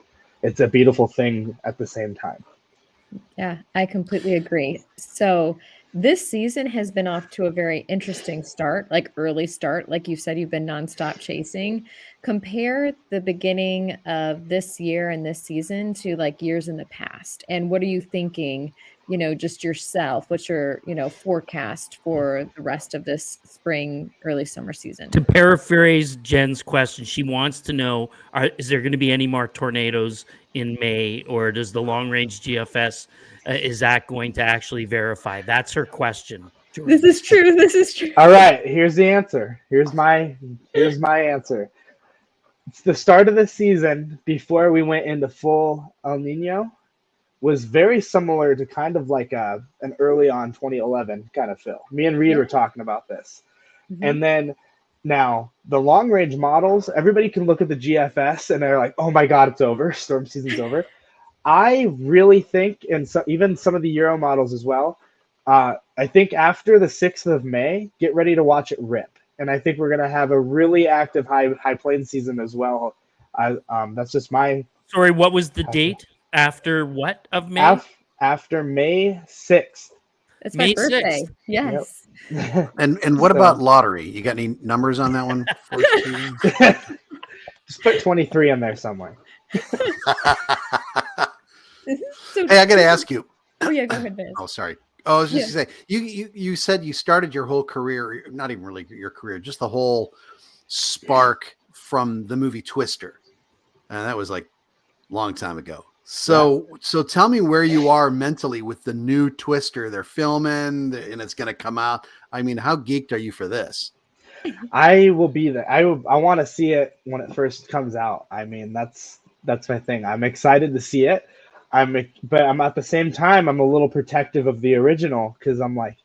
Speaker 7: it's a beautiful thing at the same time.
Speaker 1: Yeah, I completely agree. So this season has been off to a very interesting start, like early start. Like you said, you've been nonstop chasing. Compare the beginning of this year and this season to like years in the past. And what are you thinking, just yourself? What's your, forecast for the rest of this spring, early summer season?
Speaker 3: To paraphrase Jen's question, she wants to know, is there going to be any more tornadoes in May, or does the long-range GFS, is that going to actually verify? That's her question.
Speaker 1: This is true. This is true.
Speaker 7: All right, here's the answer. Here's my answer. It's the start of the season before we went into full El Nino was very similar to kind of like an early on 2011 kind of feel. Me and Reed were talking about this. Mm-hmm. And then now the long range models, everybody can look at the GFS and they're like, oh my God, it's over. Storm season's over. I really think, and so even some of the Euro models as well, I think after the 6th of May, get ready to watch it rip. And I think we're going to have a really active high plane season as well. That's just my...
Speaker 3: Sorry, what was the date? After what of May?
Speaker 7: After May 6th.
Speaker 1: It's my birthday. 6th. Yes.
Speaker 4: Yep. And what about lottery? You got any numbers on that one?
Speaker 7: Just put 23 in there somewhere.
Speaker 1: So
Speaker 4: Hey, I got to ask you.
Speaker 1: Oh yeah, go ahead, Vance.
Speaker 4: Oh, sorry. Oh, I was just
Speaker 1: Yeah.
Speaker 4: going to say, you said you started your whole career, not even really your career, just the whole spark from the movie Twister. And that was like a long time ago. So tell me where you are mentally with the new Twister. They're filming and it's going to come out. I mean, how geeked are you for this?
Speaker 7: I will be there. I want to see it when it first comes out. I mean, that's my thing. I'm excited to see it. But I'm at the same time I'm a little protective of the original because I'm like,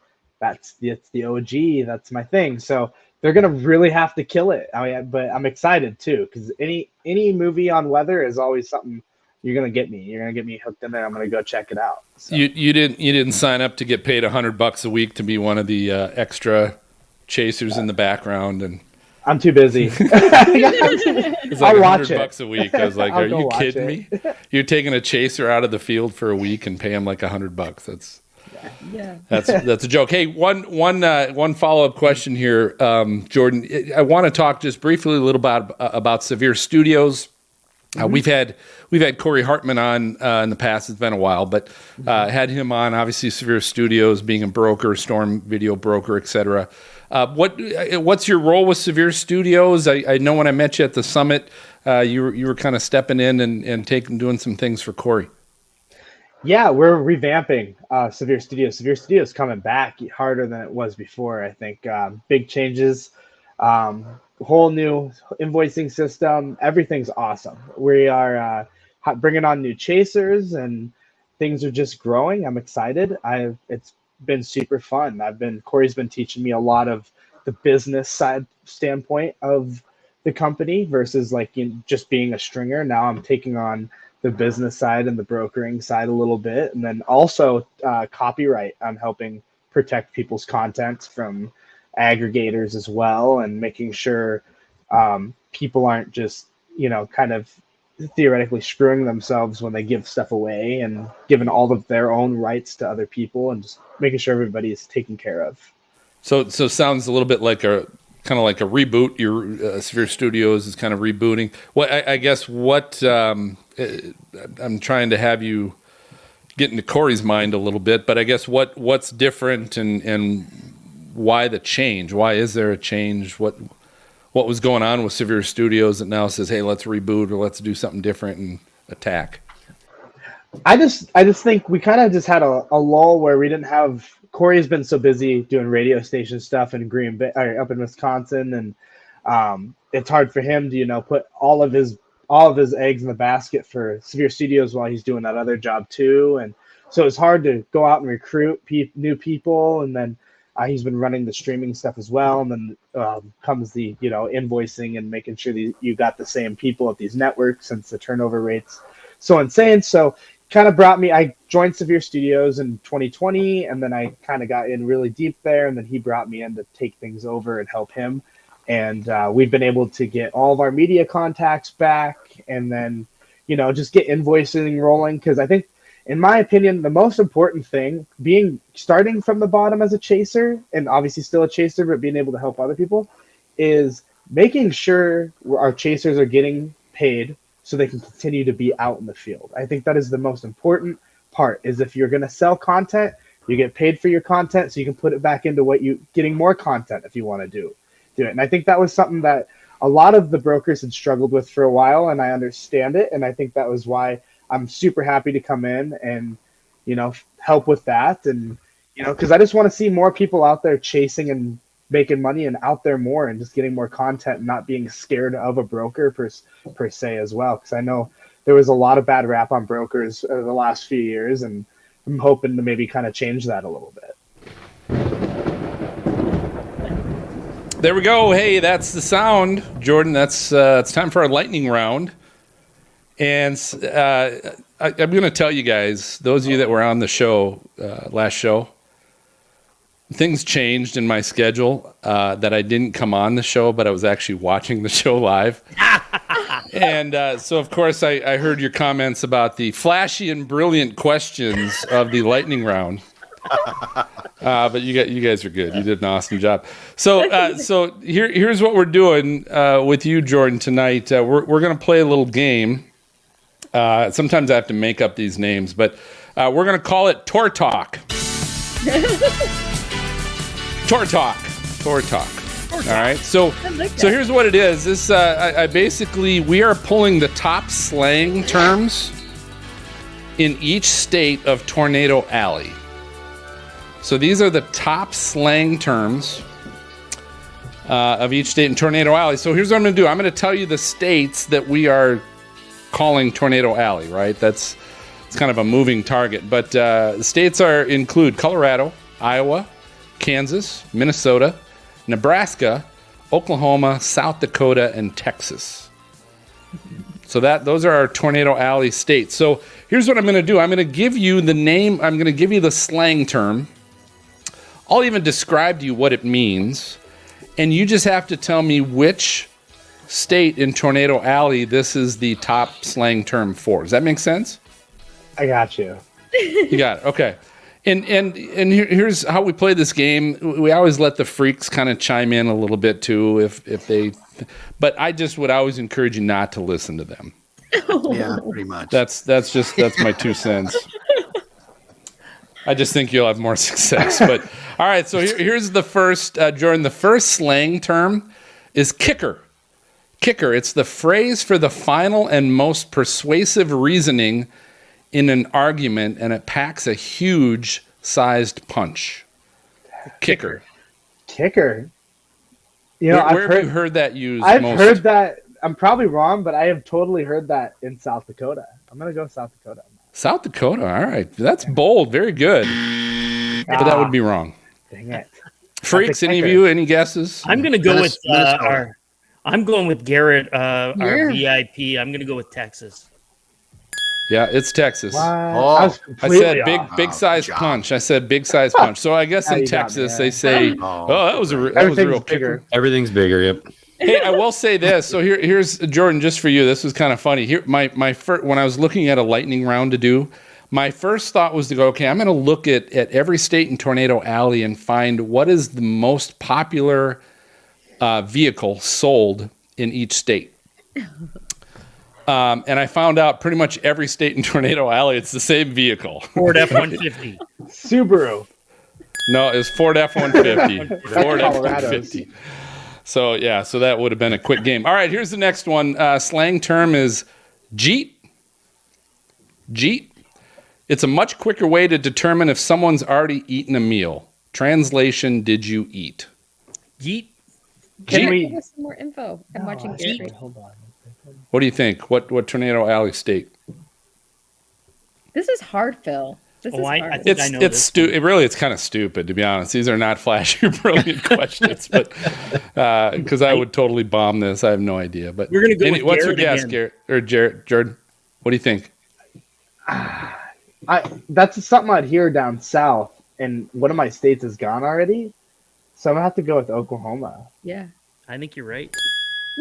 Speaker 7: it's the OG. That's my thing. So they're gonna really have to kill it. I mean, but I'm excited too because any movie on weather is always something you're gonna get me. You're gonna get me hooked in there. I'm gonna go check it out. So.
Speaker 2: You didn't sign up to get paid $100 a week to be one of the extra chasers in the background, and
Speaker 7: I'm too busy.
Speaker 2: it's like
Speaker 7: I'll watch
Speaker 2: $100 a week. I was like,
Speaker 7: I'll
Speaker 2: are
Speaker 7: go
Speaker 2: you
Speaker 7: watch
Speaker 2: kidding
Speaker 7: it.
Speaker 2: me? You're taking a chaser out of the field for a week and pay him like $100. That's a joke. Hey, one follow-up question here, Jordan. I want to talk just briefly a little about SevereStudios. We've had Corey Hartman on in the past. It's been a while, but had him on. Obviously, SevereStudios being a broker, storm video broker, etc. What's your role with SevereStudios? I know when I met you at the summit, you were kind of stepping in and doing some things for Corey.
Speaker 7: Yeah, we're revamping SevereStudios. SevereStudios coming back harder than it was before. I think big changes, whole new invoicing system. Everything's awesome. We are bringing on new chasers, and things are just growing. I'm excited. It's been super fun. Corey's been teaching me a lot of the business side standpoint of the company versus just being a stringer. Now I'm taking on the business side and the brokering side a little bit. And then also copyright. I'm helping protect people's content from aggregators as well, and making sure people aren't just, kind of theoretically screwing themselves when they give stuff away, and giving all of their own rights to other people, and just making sure everybody is taken care of.
Speaker 2: So sounds a little bit like a kind of like a reboot. Your SevereStudios is kind of rebooting. Well, I guess what I'm trying to have you get into Corey's mind a little bit, but I guess what's different and why the change? Why is there a change? What was going on with SevereStudios that now says, hey, let's reboot or let's do something different and attack?
Speaker 7: I just think we kind of just had a lull where we didn't have. Corey has been so busy doing radio station stuff in Green Bay, up in Wisconsin, and it's hard for him to put all of his eggs in the basket for SevereStudios while he's doing that other job too. And so it's hard to go out and recruit new people, and then he's been running the streaming stuff as well. And then comes the invoicing and making sure that you got the same people at these networks, since the turnover rates so insane. So kind of brought me. I joined SevereStudios in 2020, and then I kind of got in really deep there, and then he brought me in to take things over and help him. And we've been able to get all of our media contacts back, and then just get invoicing rolling, because I think, in my opinion, the most important thing, starting from the bottom as a chaser, and obviously still a chaser, but being able to help other people, is making sure our chasers are getting paid so they can continue to be out in the field. I think that is the most important part, is if you're going to sell content, you get paid for your content so you can put it back into getting more content if you want to do it. And I think that was something that a lot of the brokers had struggled with for a while, and I understand it. And I think that was why I'm super happy to come in and, help with that. And, because I just want to see more people out there chasing and making money and out there more, and just getting more content and not being scared of a broker per se as well. Because I know there was a lot of bad rap on brokers the last few years, and I'm hoping to maybe kind of change that a little bit.
Speaker 2: There we go. Hey, that's the sound, Jordan. That's it's time for our lightning round. And I'm going to tell you guys, those of you that were on the show, last show, things changed in my schedule that I didn't come on the show, but I was actually watching the show live. And so, of course, I heard your comments about the flashy and brilliant questions of the lightning round. But you guys are good. You did an awesome job. So here's what we're doing with you, Jordan, tonight. We're going to play a little game. Sometimes I have to make up these names, but we're going to call it Tortalk. Tortalk. All right. So here's what it is. This I basically we are pulling the top slang terms in each state of Tornado Alley. So these are the top slang terms of each state in Tornado Alley. So here's what I'm going to do. I'm going to tell you the states that we are calling Tornado Alley, right? It's kind of a moving target. But the states include Colorado, Iowa, Kansas, Minnesota, Nebraska, Oklahoma, South Dakota, and Texas. So those are our Tornado Alley states. So here's what I'm going to do. I'm going to give you the name. I'm going to give you the slang term. I'll even describe to you what it means. And you just have to tell me which state in Tornado Alley this is the top slang term for. Does that make sense?
Speaker 7: I got you.
Speaker 2: You got it. Okay. And here's how we play this game. We always let the freaks kind of chime in a little bit too, if they. But I just would always encourage you not to listen to them.
Speaker 4: Yeah, pretty much.
Speaker 2: That's my 2 cents. I just think you'll have more success. But all right, so here's the first, Jordan. The first slang term is kicker. Kicker. It's the phrase for the final and most persuasive reasoning in an argument, and it packs a huge-sized punch. Kicker.
Speaker 7: Kicker. You know,
Speaker 2: where have you heard that used
Speaker 7: I've
Speaker 2: most?
Speaker 7: heard that. I'm probably wrong, but I have totally heard that in South Dakota. I'm going to go South Dakota.
Speaker 2: South Dakota. All right. That's bold. Very good. But that would be wrong.
Speaker 7: Dang it.
Speaker 2: Freaks, any of you, any guesses?
Speaker 3: I'm going to go with I'm going with Garrett, our VIP. I'm going to go with Texas.
Speaker 2: Yeah, it's Texas.
Speaker 7: I
Speaker 2: said big size punch. I said big size punch. So I guess in Texas they say, that was a real kicker.
Speaker 5: Everything's bigger. Yep.
Speaker 2: Hey, I will say this. So here's Jordan, just for you. This was kind of funny. Here, my first, when I was looking at a lightning round to do, my first thought was to go, okay, I'm going to look at every state in Tornado Alley and find what is the most popular vehicle sold in each state. And I found out pretty much every state in Tornado Alley, it's the same vehicle.
Speaker 3: Ford F-150.
Speaker 7: Subaru.
Speaker 2: No, it was Ford F-150. Ford F-150. So, yeah, so that would have been a quick game. All right, here's the next one. Slang term is jeet. Jeet. It's a much quicker way to determine if someone's already eaten a meal. Translation, did you eat?
Speaker 3: Yeet.
Speaker 1: Can we give us some more info? I'm watching Gary.
Speaker 7: Hold on.
Speaker 2: What do you think? What Tornado Alley state?
Speaker 1: This is hard, Phil. This is hard.
Speaker 3: I think I know this.
Speaker 2: It's kind of stupid, to be honest. These are not flashy or brilliant questions, but because I would totally bomb this. I have no idea. But
Speaker 3: we're gonna go with
Speaker 2: what's your
Speaker 3: Garrett
Speaker 2: guess,
Speaker 3: again.
Speaker 2: Garrett or Jordan? What do you think?
Speaker 7: That's something I'd hear down south, and one of my states is gone already, so I'm gonna have to go with Oklahoma.
Speaker 1: Yeah.
Speaker 3: I think you're right.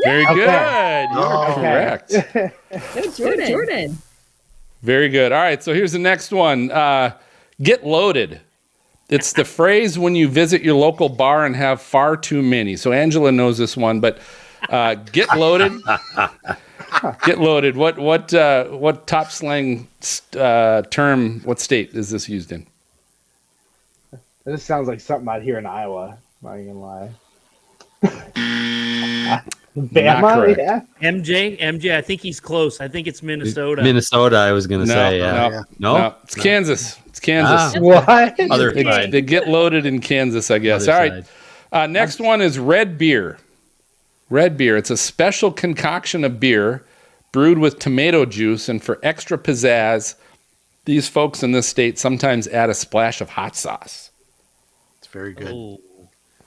Speaker 2: Very
Speaker 7: Okay.
Speaker 2: good. You're correct.
Speaker 1: Good, Jordan.
Speaker 2: Very good. All right, so here's the next one. Get loaded. It's the phrase when you visit your local bar and have far too many. So Angela knows this one, but get loaded. Get loaded. What top slang term? What state is this used in?
Speaker 7: This sounds like something I'd hear in Iowa. Not even lie. Bama, yeah.
Speaker 3: MJ, I think he's close. I think it's Minnesota.
Speaker 5: Minnesota, I was going to say.
Speaker 2: No, it's Kansas. It's Kansas.
Speaker 7: What?
Speaker 5: Other side.
Speaker 2: They get loaded in Kansas, I guess.
Speaker 5: Other
Speaker 2: All right. Next one is red beer. Red beer. It's a special concoction of beer brewed with tomato juice, and for extra pizzazz, these folks in this state sometimes add a splash of hot sauce.
Speaker 4: It's very good.
Speaker 3: Oh,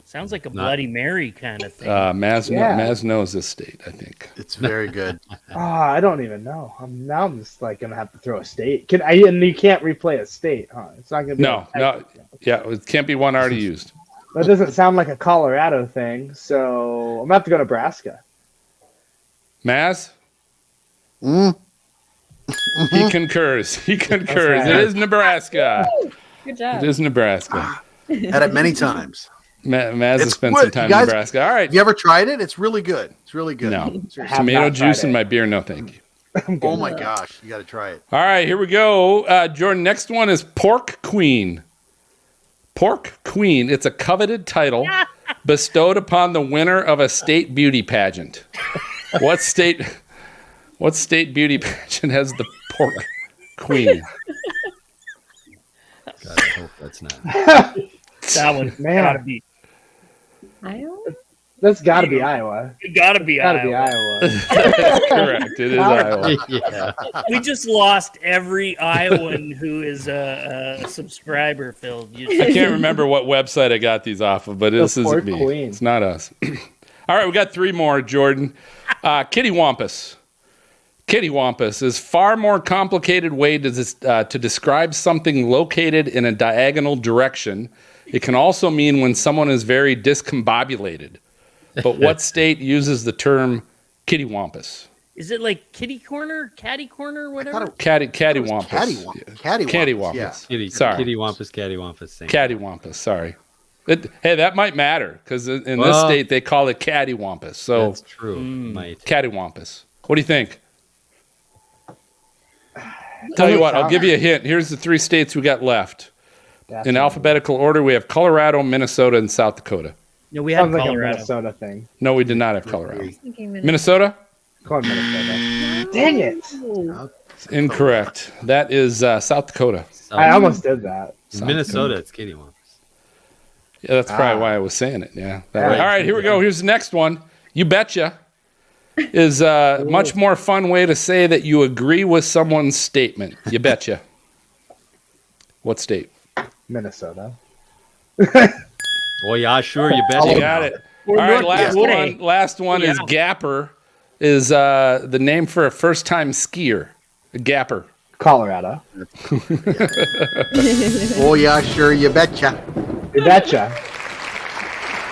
Speaker 3: sounds like a Bloody Mary kind of thing.
Speaker 2: Maz knows this state, I think.
Speaker 4: It's very good.
Speaker 7: I don't even know. I'm just like gonna have to throw a state. And you can't replay a state, huh? It's not gonna be.
Speaker 2: No. Yeah, it can't be one already used.
Speaker 7: That doesn't sound like a Colorado thing, so I'm gonna have to go Nebraska.
Speaker 2: Maz? He concurs.
Speaker 7: Right.
Speaker 2: It is Nebraska.
Speaker 1: Good job.
Speaker 2: It is Nebraska.
Speaker 4: Had it many times.
Speaker 2: Maz has spent
Speaker 4: good.
Speaker 2: some time
Speaker 4: You guys-
Speaker 2: in Nebraska. All right.
Speaker 4: have you ever tried it? It's really good. It's really good.
Speaker 2: No.
Speaker 4: Seriously.
Speaker 2: Tomato
Speaker 7: not
Speaker 2: juice
Speaker 7: tried
Speaker 2: in
Speaker 7: it.
Speaker 2: my beer, no thank you.
Speaker 7: I'm
Speaker 4: Oh
Speaker 7: good.
Speaker 4: my gosh, you got to try it.
Speaker 2: All right, here we go. Jordan, next one is Pork Queen. Pork Queen. It's a coveted title bestowed upon the winner of a state beauty pageant. What state beauty pageant has the Pork Queen?
Speaker 5: God, I hope that's not.
Speaker 3: That one's
Speaker 7: Man.
Speaker 3: gotta be.
Speaker 1: Iowa?
Speaker 7: That's got to be Iowa.
Speaker 3: It gotta be
Speaker 7: Got to
Speaker 3: Iowa.
Speaker 7: be Iowa.
Speaker 2: Correct. It is Iowa.
Speaker 5: Yeah.
Speaker 3: We just lost every Iowan who is a subscriber, Phil.
Speaker 2: I can't remember what website I got these off of, but this
Speaker 7: Pork
Speaker 2: isn't me.
Speaker 7: Queen.
Speaker 2: It's not us. All right, we got 3 more, Jordan. Kitty Wampus. Kitty Wampus is far more complicated way to describe something located in a diagonal direction. It can also mean when someone is very discombobulated. But what state uses the term kitty wampus?
Speaker 3: Is it like kitty corner, catty corner, whatever?
Speaker 2: Catty
Speaker 4: It was
Speaker 2: wampus.
Speaker 4: Catty wampus. Yeah.
Speaker 2: Sorry.
Speaker 5: Kitty wampus. Same.
Speaker 2: Catty wampus. Sorry. Hey, that might matter because in this
Speaker 5: Well,
Speaker 2: state they call it catty wampus. So
Speaker 5: That's true. Might.
Speaker 2: catty wampus. What do you think? Tell you what, I'll give you a hint. Here's the 3 states we got left. In alphabetical order, we have Colorado, Minnesota, and South Dakota.
Speaker 3: No, we had
Speaker 7: Sounds like a
Speaker 3: Colorado.
Speaker 7: Minnesota thing.
Speaker 2: No, we did not have Colorado.
Speaker 1: Thinking
Speaker 2: Minnesota?
Speaker 7: Call it Minnesota. Dang it!
Speaker 2: Incorrect. That is South Dakota.
Speaker 7: I almost did that.
Speaker 5: Minnesota, it's kitty wampus.
Speaker 2: Yeah, that's probably why I was saying it. Yeah.
Speaker 7: Yeah.
Speaker 2: All right, here we go. Here's the next one. You betcha is a much more fun way to say that you agree with someone's statement. You betcha. What state?
Speaker 7: Minnesota.
Speaker 5: Oh yeah, sure. You bet.
Speaker 2: You got it. All right, last one is Gapper. Is the name for a first-time skier. A Gapper.
Speaker 7: Colorado.
Speaker 4: Oh yeah, sure, you betcha.
Speaker 7: You betcha.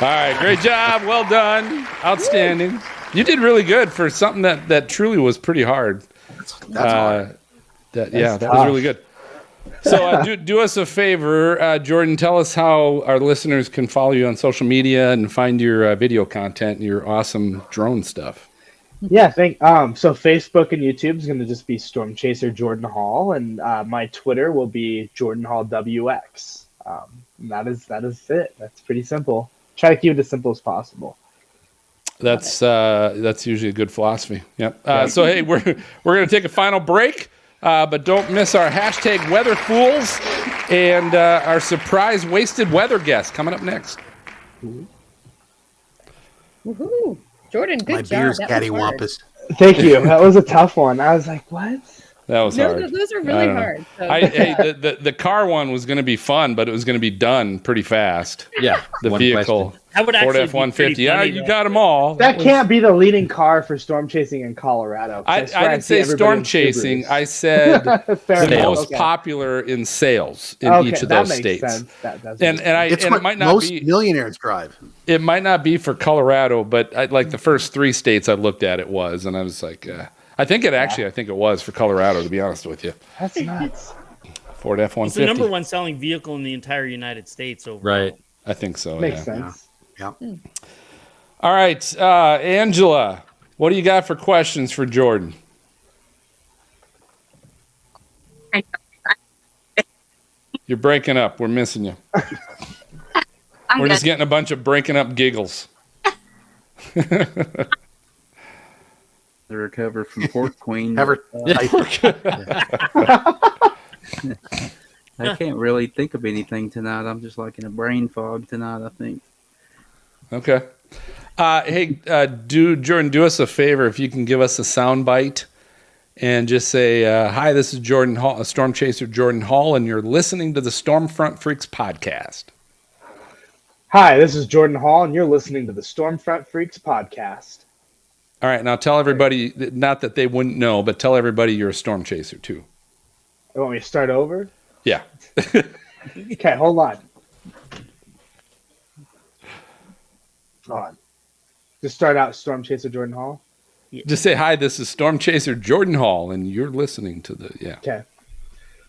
Speaker 2: All right, great job. Well done. Outstanding. You did really good for something that truly was pretty hard.
Speaker 4: That's hard.
Speaker 2: That was
Speaker 7: tough.
Speaker 2: really good. So do us a favor, Jordan. Tell us how our listeners can follow you on social media and find your video content and your awesome drone stuff.
Speaker 7: Yeah, so Facebook and YouTube is going to just be Storm Chaser Jordan Hall, and my Twitter will be Jordan Hall WX. That is it. That's pretty simple. Try to keep it as simple as possible.
Speaker 2: That's usually a good philosophy. Yep. So hey, we're going to take a final break, but don't miss our hashtag Weather Fools and our surprise wasted weather guest coming up next.
Speaker 1: Woohoo! Jordan, good
Speaker 4: My
Speaker 1: job.
Speaker 4: beer's
Speaker 1: That was
Speaker 4: catty
Speaker 1: hard.
Speaker 4: wampus.
Speaker 7: Thank you. That was a tough one. I was like, what?
Speaker 2: That was
Speaker 1: No,
Speaker 2: hard.
Speaker 1: those are
Speaker 2: I
Speaker 1: really
Speaker 2: don't know.
Speaker 1: hard. So.
Speaker 2: Hey, the car one was going to be fun, but it was going to be done pretty fast.
Speaker 5: Yeah.
Speaker 2: The
Speaker 5: one
Speaker 2: vehicle,
Speaker 5: question.
Speaker 3: That would
Speaker 2: Ford
Speaker 3: actually
Speaker 2: F-150.
Speaker 3: be pretty
Speaker 2: Yeah,
Speaker 3: funny,
Speaker 2: you
Speaker 3: though.
Speaker 2: got them all.
Speaker 7: That can't be the leading car for storm chasing in Colorado. 'Cause
Speaker 2: I
Speaker 7: swear
Speaker 2: didn't
Speaker 7: see
Speaker 2: say
Speaker 7: everybody
Speaker 2: storm
Speaker 7: in
Speaker 2: chasing.
Speaker 7: Subarus.
Speaker 2: I said
Speaker 7: Fair
Speaker 2: the
Speaker 7: enough.
Speaker 2: most
Speaker 7: Okay.
Speaker 2: popular in sales in
Speaker 7: Okay,
Speaker 2: each of
Speaker 7: that
Speaker 2: those
Speaker 7: makes
Speaker 2: states.
Speaker 7: sense. That does
Speaker 2: And
Speaker 7: make
Speaker 2: and
Speaker 4: It's
Speaker 2: it
Speaker 4: what
Speaker 2: might not
Speaker 4: most
Speaker 2: be
Speaker 4: millionaires drive.
Speaker 2: it might not be for Colorado, but like the first 3 states I looked at, it was, and I was like, I think it was for Colorado, to be honest with you.
Speaker 7: That's nuts.
Speaker 2: Ford F-150.
Speaker 3: It's the number 1 selling vehicle in the entire United States overall.
Speaker 5: Right.
Speaker 2: I think so.
Speaker 7: Makes
Speaker 2: yeah.
Speaker 7: sense.
Speaker 4: Yeah.
Speaker 2: All right, Angela, what do you got for questions for Jordan? You're breaking up. We're missing you.
Speaker 6: I'm
Speaker 2: We're
Speaker 6: good.
Speaker 2: just getting a bunch of breaking up giggles.
Speaker 8: To recover from Pork Queen.
Speaker 4: Ever
Speaker 8: I can't really think of anything tonight. I'm just like in a brain fog tonight, I think.
Speaker 2: Okay. Hey, Jordan, do us a favor if you can give us a sound bite and just say, hi, this is Jordan Hall, Storm Chaser Jordan Hall, and you're listening to the Stormfront Freaks podcast.
Speaker 7: Hi, this is Jordan Hall, and you're listening to the Stormfront Freaks podcast.
Speaker 2: All right, now tell everybody, not that they wouldn't know, but tell everybody you're a storm chaser too.
Speaker 7: You want me to start over?
Speaker 2: Yeah.
Speaker 7: Okay, hold on. Hold on. Just start out Storm Chaser Jordan Hall.
Speaker 2: Just say, hi, this is Storm Chaser Jordan Hall, and you're listening to the, yeah.
Speaker 7: Okay.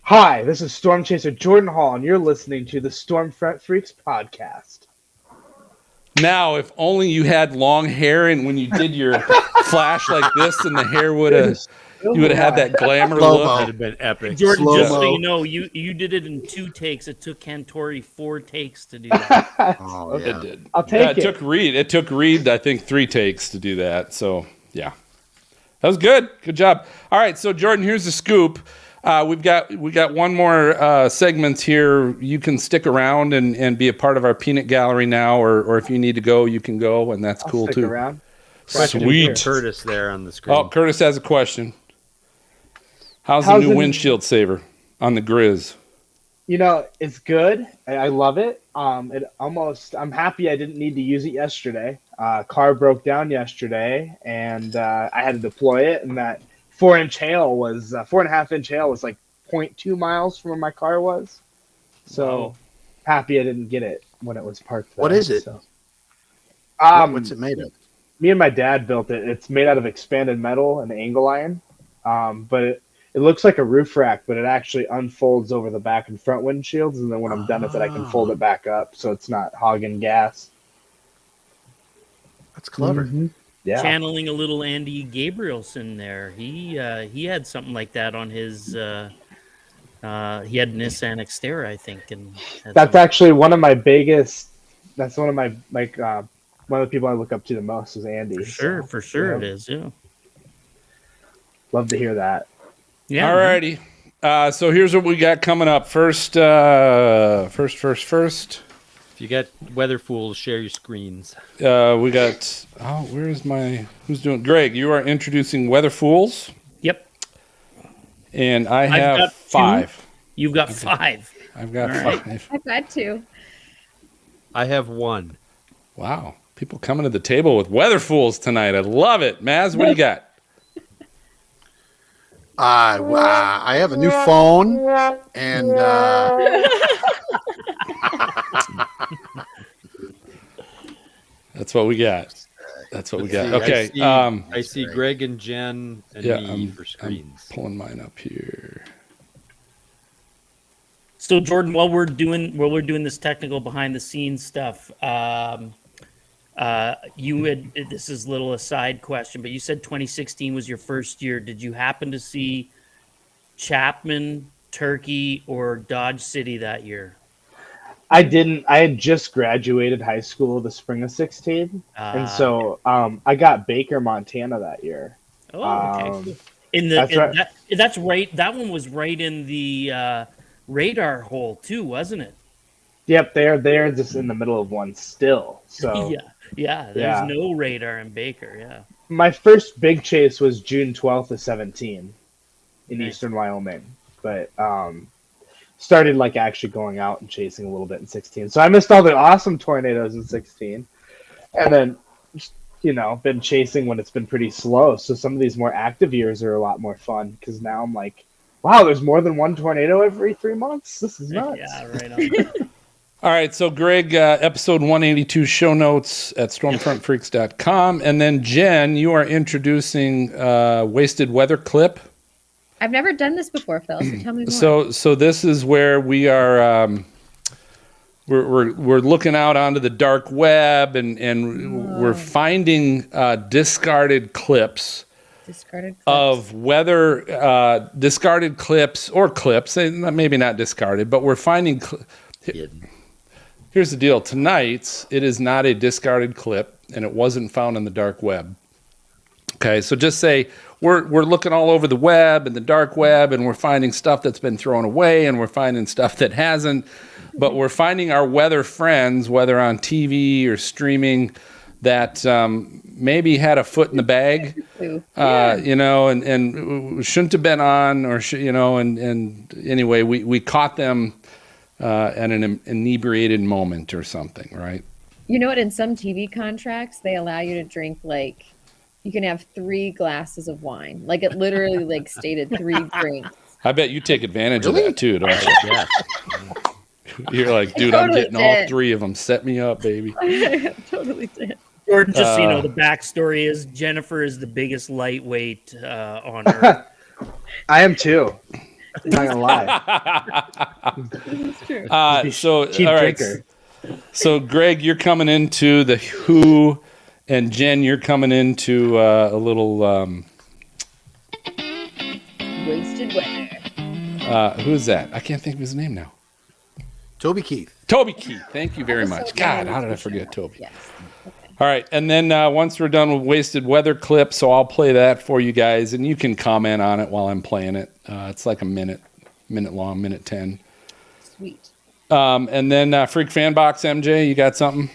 Speaker 7: Hi, this is Storm Chaser Jordan Hall, and you're listening to the Stormfront Freaks podcast.
Speaker 2: Now, if only you had long hair, and when you did your flash like this, and the hair would have, You would have had that glamour
Speaker 4: Slow-mo.
Speaker 2: look.
Speaker 5: That'd have been epic.
Speaker 3: Jordan, just so
Speaker 4: Slow-mo.
Speaker 3: you know, you did it in 2 takes. It took Cantori 4 takes to do that.
Speaker 4: Oh,
Speaker 2: It
Speaker 4: yeah.
Speaker 2: did.
Speaker 7: I'll take
Speaker 2: it. It took Reed, I think, 3 takes to do that. So yeah, that was good. Good job. All right, so Jordan, here's the scoop. We got one more segment here. You can stick around and be a part of our peanut gallery now, or if you need to go, you can go, and that's
Speaker 7: I'll
Speaker 2: cool
Speaker 7: stick
Speaker 2: too.
Speaker 7: around.
Speaker 2: Sweet.
Speaker 5: Curtis there on the screen.
Speaker 2: Oh, Curtis has a question. How's
Speaker 7: How's
Speaker 2: the new
Speaker 7: the-
Speaker 2: windshield saver on the Grizz?
Speaker 7: You know, it's good. I love it. I'm happy I didn't need to use it yesterday. Car broke down yesterday, and I had to deploy it. And that 4.5-inch hail was like 0.2 miles from where my car was. So
Speaker 3: Wow.
Speaker 7: happy I didn't get it when it was parked there.
Speaker 4: What is it?
Speaker 7: So.
Speaker 4: What's it made of?
Speaker 7: Me and my dad built it. It's made out of expanded metal and angle iron, but it looks like a roof rack, but it actually unfolds over the back and front windshields, and then when I'm done with it, I can fold it back up so it's not hogging gas.
Speaker 4: That's clever.
Speaker 7: Mhm. Yeah.
Speaker 3: Channeling a little Andy Gabrielson there. He had something like that on his. He had Nissan Xterra, I think, and had
Speaker 7: That's
Speaker 3: some-
Speaker 7: actually one of my biggest. That's one of my one of the people I look up to the most is Andy.
Speaker 3: for sure
Speaker 7: yeah.
Speaker 3: it is. Yeah.
Speaker 7: Love to hear that.
Speaker 3: Yeah.
Speaker 2: All righty. So here's what we got coming up. First.
Speaker 5: If you got weather fools, share your screens.
Speaker 2: We got. Oh, where's my? Who's doing? Greg, you are introducing Weather Fools,
Speaker 3: Yep.
Speaker 2: and I
Speaker 3: I've
Speaker 2: have
Speaker 3: got
Speaker 2: 5.
Speaker 3: You've got 5.
Speaker 2: I've got
Speaker 3: All right.
Speaker 2: 5.
Speaker 1: I've got 2.
Speaker 5: I have 1.
Speaker 2: Wow, people coming to the table with Weather Fools tonight. I love it. Maz, what do you got?
Speaker 4: I have a new phone, and
Speaker 2: That's what we got. That's what we got.
Speaker 5: See,
Speaker 2: Okay.
Speaker 5: I see Greg and Jen and
Speaker 2: Yeah,
Speaker 5: me
Speaker 2: I'm
Speaker 5: for screens.
Speaker 2: pulling mine up here.
Speaker 3: So Jordan, while we're doing this technical behind the scenes stuff, you had, this is a little aside question, but you said 2016 was your first year. Did you happen to see Chapman, Turkey, or Dodge City that year?
Speaker 7: I didn't. I had just graduated high school the spring of 16, and so I got Baker, Montana that year.
Speaker 3: Okay.
Speaker 7: That's right.
Speaker 3: That's right. That one was right in the radar hole too, wasn't it?
Speaker 7: Yep, they're just in the middle of one still. So
Speaker 3: yeah. There's no radar in Baker. Yeah.
Speaker 7: my first big chase was June 12th of 17 in
Speaker 3: Nice.
Speaker 7: eastern Wyoming, but started like actually going out and chasing a little bit in 16. So I missed all the awesome tornadoes in 16, and then been chasing when it's been pretty slow. So some of these more active years are a lot more fun because now I'm like, wow, there's more than one tornado every 3 months. This is nuts.
Speaker 3: Yeah, right on.
Speaker 2: All right, so Greg, episode 182 show notes at stormfrontfreaks.com. And then Jen, you are introducing Wasted Weather Clip.
Speaker 1: I've never done this before, Phil, so tell me more.
Speaker 2: So this is where we are we're looking out onto the dark web and we're finding discarded clips.
Speaker 1: Discarded clips.
Speaker 2: Of weather, discarded clips or clips, maybe not discarded, but we're finding. Here's the deal. Tonight's, it is not a discarded clip, and it wasn't found on the dark web. Okay, so just say we're looking all over the web and the dark web, and we're finding stuff that's been thrown away, and we're finding stuff that hasn't. But we're finding our weather friends, whether on TV or streaming, that maybe had a foot in the bag, and shouldn't have been on, or and anyway, we caught them at an inebriated moment or something, right?
Speaker 1: You know what? In some TV contracts, they allow you to drink you can have 3 glasses of wine. Like it literally stated 3 drinks.
Speaker 2: I bet you take advantage of that too, don't you?
Speaker 5: Yeah.
Speaker 2: You're like, dude,
Speaker 1: I
Speaker 2: I'm
Speaker 1: totally
Speaker 2: getting all
Speaker 1: did.
Speaker 2: 3 of them. Set me up, baby.
Speaker 1: Totally did.
Speaker 3: Or just so you know, the backstory is Jennifer is the biggest lightweight on Earth.
Speaker 7: I am too. I'm not gonna lie.
Speaker 1: This is true.
Speaker 2: So
Speaker 7: Cheap
Speaker 2: all right.
Speaker 7: drinker.
Speaker 2: So Greg, you're coming into the Who, and Jen, you're coming into a little Who's that? I can't think of his name now.
Speaker 4: Toby Keith.
Speaker 2: Toby Keith. Thank you very
Speaker 1: was so
Speaker 2: much.
Speaker 1: glad
Speaker 2: God, how did I
Speaker 1: you
Speaker 2: forget
Speaker 1: shared
Speaker 2: Toby?
Speaker 1: that. Yes. Okay.
Speaker 2: All right, and then once we're done with wasted weather clips, so I'll play that for you guys, and you can comment on it while I'm playing it. It's like a minute long, minute 10.
Speaker 1: Sweet.
Speaker 2: And then Freak Fan Box, MJ, you got something?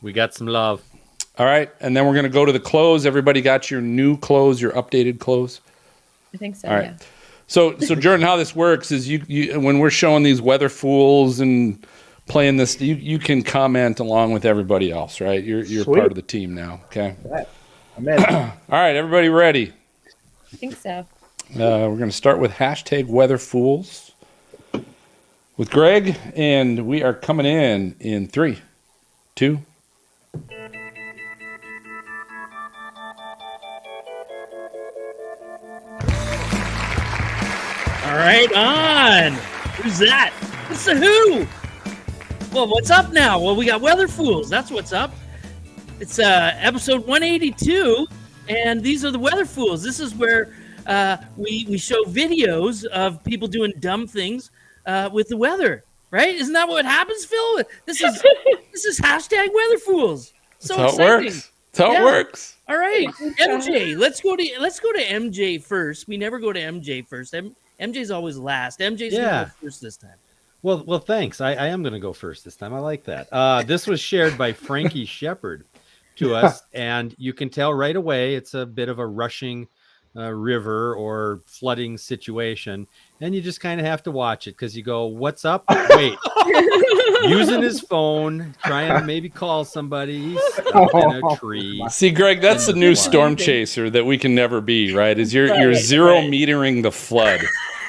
Speaker 5: We got some love.
Speaker 2: All right, and then we're going to go to the close. Everybody got your new clothes, your updated clothes?
Speaker 1: I think so.
Speaker 2: All right.
Speaker 1: Yeah.
Speaker 2: So Jordan, how this works is you when we're showing these weather fools and playing this, you can comment along with everybody else, right? You're
Speaker 7: Sweet.
Speaker 2: part of the team now, okay?
Speaker 7: Right. I'm in.
Speaker 2: All right, everybody ready?
Speaker 1: I think so.
Speaker 2: We're going to start with hashtag weather fools with Greg, and we are coming in 3, 2.
Speaker 3: All right, on. Who's that? It's the Who. Well, what's up now? Well, we got Weather Fools. That's what's up. It's episode 182, and these are the Weather Fools. This is where we show videos of people doing dumb things with the weather. Right? Isn't that what happens, Phil? This is hashtag Weather Fools. So
Speaker 2: That's how
Speaker 3: exciting.
Speaker 2: it works. That's how it works.
Speaker 3: All right, MJ. Let's go to MJ first. We never go to MJ first. MJ's always last. MJ's gonna go first this time.
Speaker 5: Well, thanks. I am going to go first this time. I like that. This was shared by Frankie Shepard to us, and you can tell right away it's a bit of a rushing river or flooding situation, and you just kind of have to watch it because you go, "What's up?" Wait, using his phone, trying to maybe call somebody. He's stuck in a tree.
Speaker 2: See, Greg, that's the new storm chaser that we can never be, right? Is you're zero metering the flood.